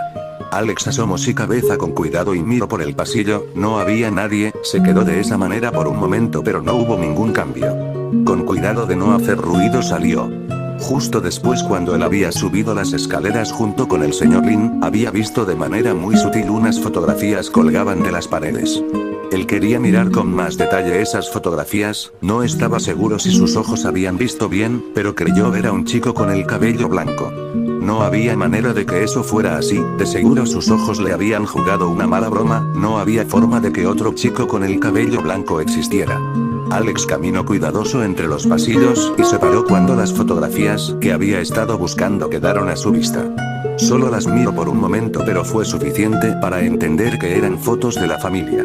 Alex asomó su cabeza con cuidado y miró por el pasillo. No había nadie. Se quedó de esa manera por un momento, pero no hubo ningún cambio. Con cuidado de no hacer ruido salió. Justo después, cuando él había subido las escaleras junto con el señor Lin, había visto de manera muy sutil unas fotografías colgaban de las paredes. Él quería mirar con más detalle esas fotografías. No estaba seguro si sus ojos habían visto bien, pero creyó ver a un chico con el cabello blanco. No había manera de que eso fuera así. De seguro sus ojos le habían jugado una mala broma. No había forma de que otro chico con el cabello blanco existiera. Alex caminó cuidadoso entre los pasillos y se paró cuando las fotografías que había estado buscando quedaron a su vista. Solo las miró por un momento, pero fue suficiente para entender que eran fotos de la familia.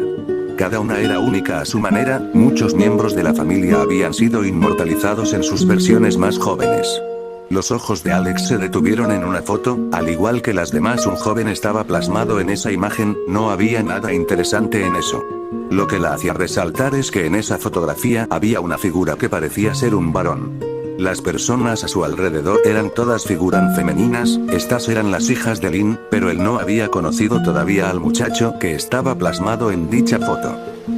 Cada una era única a su manera. Muchos miembros de la familia habían sido inmortalizados en sus versiones más jóvenes. Los ojos de Alex se detuvieron en una foto, al igual que las demás un joven estaba plasmado en esa imagen, no había nada interesante en eso. Lo que la hacía resaltar es que en esa fotografía había una figura que parecía ser un varón. Las personas a su alrededor eran todas figuras femeninas, estas eran las hijas de Lynn, pero él no había conocido todavía al muchacho que estaba plasmado en dicha foto.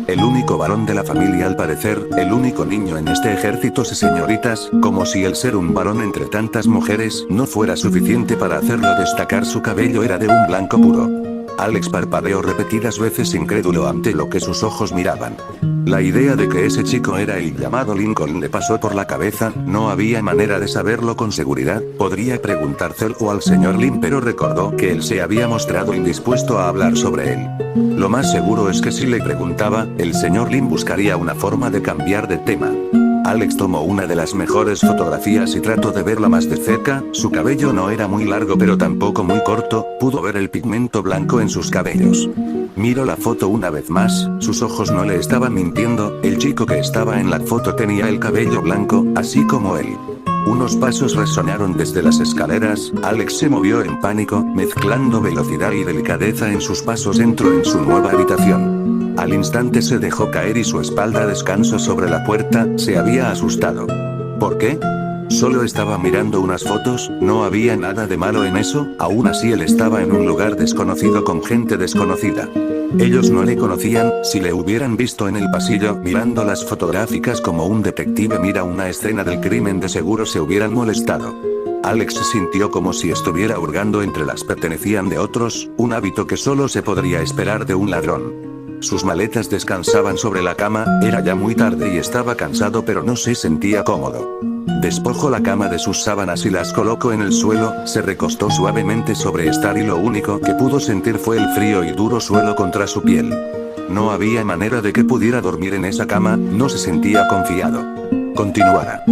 El único varón de la familia al parecer, el único niño en este ejército señoritas, como si el ser un varón entre tantas mujeres no fuera suficiente para hacerlo destacar, su cabello era de un blanco puro. Alex parpadeó repetidas veces incrédulo ante lo que sus ojos miraban. La idea de que ese chico era el llamado Lincoln le pasó por la cabeza, no había manera de saberlo con seguridad, podría preguntárselo al señor Lynn, pero recordó que él se había mostrado indispuesto a hablar sobre él. Lo más seguro es que si le preguntaba, el señor Lynn buscaría una forma de cambiar de tema. Alex tomó una de las mejores fotografías y trató de verla más de cerca, su cabello no era muy largo pero tampoco muy corto, pudo ver el pigmento blanco en sus cabellos. Miró la foto una vez más, sus ojos no le estaban mintiendo, el chico que estaba en la foto tenía el cabello blanco, así como él. Unos pasos resonaron desde las escaleras, Alex se movió en pánico, mezclando velocidad y delicadeza en sus pasos, entró en su nueva habitación. Al instante se dejó caer y su espalda descansó sobre la puerta, se había asustado. ¿Por qué? Solo estaba mirando unas fotos, no había nada de malo en eso, aún así él estaba en un lugar desconocido con gente desconocida. Ellos no le conocían, si le hubieran visto en el pasillo mirando las fotográficas como un detective mira una escena del crimen, de seguro se hubieran molestado. Alex se sintió como si estuviera hurgando entre las pertenecían de otros, un hábito que solo se podría esperar de un ladrón. Sus maletas descansaban sobre la cama, era ya muy tarde y estaba cansado pero no se sentía cómodo. Despojó la cama de sus sábanas y las colocó en el suelo, se recostó suavemente sobre esta y lo único que pudo sentir fue el frío y duro suelo contra su piel. No había manera de que pudiera dormir en esa cama, no se sentía confiado. Continuará.